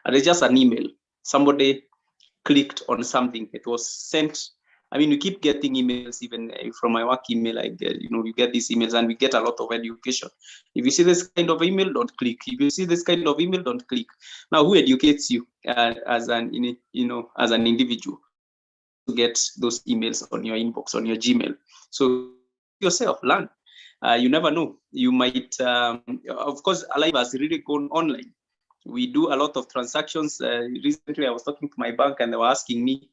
And it's just an email. Somebody clicked on something. It was sent. We keep getting emails, even from my work email. I get, we get these emails, and we get a lot of education. If you see this kind of email, don't click. If you see this kind of email, don't click. Now, who educates you as an individual to get those emails on your inbox, on your Gmail? So yourself, learn. You never know. You might, of course, Alive has really gone online. We do a lot of transactions. Recently, I was talking to my bank, and they were asking me,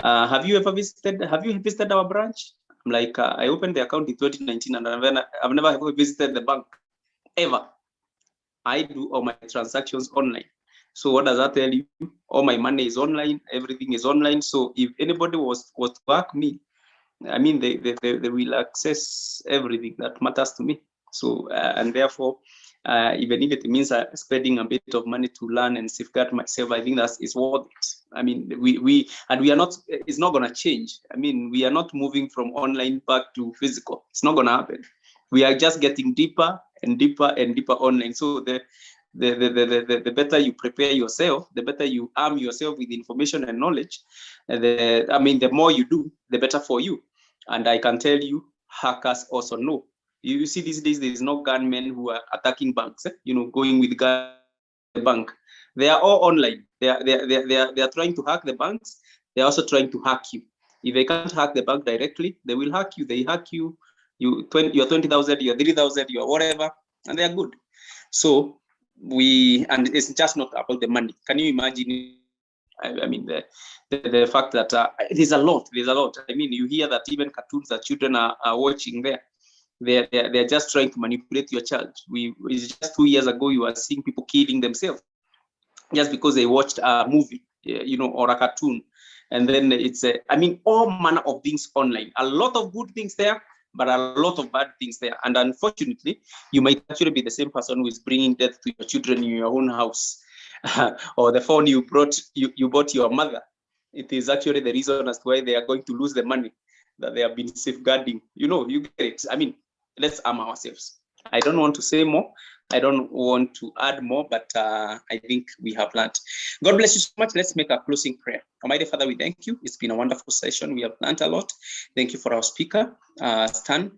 have you visited our branch? I'm like, I opened the account in 2019, and I've never ever visited the bank, ever. I do all my transactions online. So what does that tell you? All my money is online, everything is online. So if anybody was to hack me, I mean, they will access everything that matters to me. So, and therefore, even if it means spending a bit of money to learn and safeguard myself, I think that is worth it. I mean, we are not, it's not going to change. I mean, we are not moving from online back to physical. It's not going to happen. We are just getting deeper and deeper and deeper online. So the better you prepare yourself, the better you arm yourself with information and knowledge. The more you do, the better for you. And I can tell you, hackers also know. You see, these days there is no gunmen who are attacking banks. Going with gun the bank. They are all online. They are trying to hack the banks. They are also trying to hack you. If they can't hack the bank directly, they will hack you. They hack you. You're 20,000, you're 3,000, you're whatever, and they are good. So and it's just not about the money. Can you imagine? I mean, the fact that there's a lot. I mean, you hear that even cartoons that children are watching there, they're just trying to manipulate your child. It's just 2 years ago, you were seeing people killing themselves just because they watched a movie, or a cartoon. And then it's, all manner of things online. A lot of good things there, but a lot of bad things there. And unfortunately, you might actually be the same person who is bringing death to your children in your own house. Or the phone you bought your mother. It is actually the reason as to why they are going to lose the money that they have been safeguarding. You get it. I mean, let's arm ourselves. I don't want to say more. I don't want to add more, but I think we have learned. God bless you so much. Let's make a closing prayer. Almighty Father, we thank you. It's been a wonderful session. We have learned a lot. Thank you for our speaker, Stan,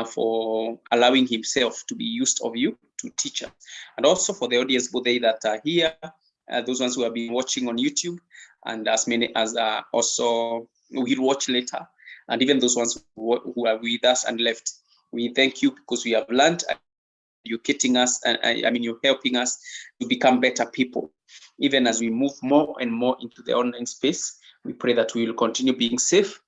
for allowing himself to be used of you to teach us. And also for the audience, both they that are here, those ones who have been watching on YouTube, and as many as also will watch later, and even those ones who are with us and left. We thank you because we have learned. Educating us, and you're helping us to become better people. Even as we move more and more into the online space, we pray that we will continue being safe,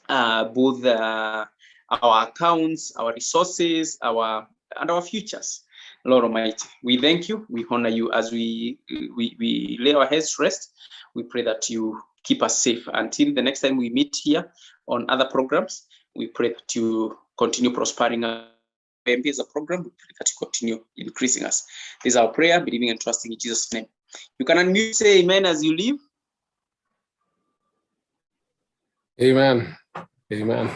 both our accounts, our resources, and our futures. Lord Almighty, we thank you, we honor you as we lay our heads to rest. We pray that you keep us safe until the next time we meet here on other programs. We pray that you continue prospering us. MP as a program, we pray that you continue increasing us. This is our prayer, believing and trusting in Jesus' name. You can unmute, say amen as you leave. Amen. Amen.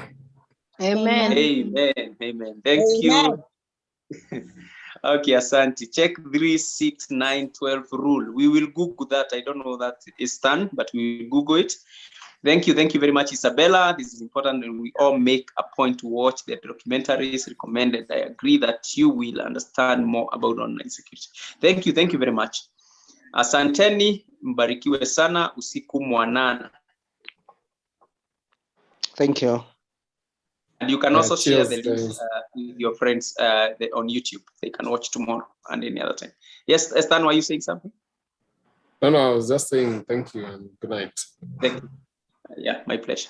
Amen. Amen. Amen. Thank you. Okay, Asante. Check 3, 6, 9, 12 rule. We will Google that. I don't know that is done, but we will Google it. Thank you very much, Isabella. This is important, and we all make a point to watch the documentaries recommended. I agree that you will understand more about online security. Thank you very much. Asanteni, mbarikiwe sana, usiku mwanana. Thank you. And you can also share the links Thanks. with your friends on YouTube. They can watch tomorrow and any other time. Yes, Stan, were you saying something? No, I was just saying thank you and good night. Thank you. Yeah, my pleasure.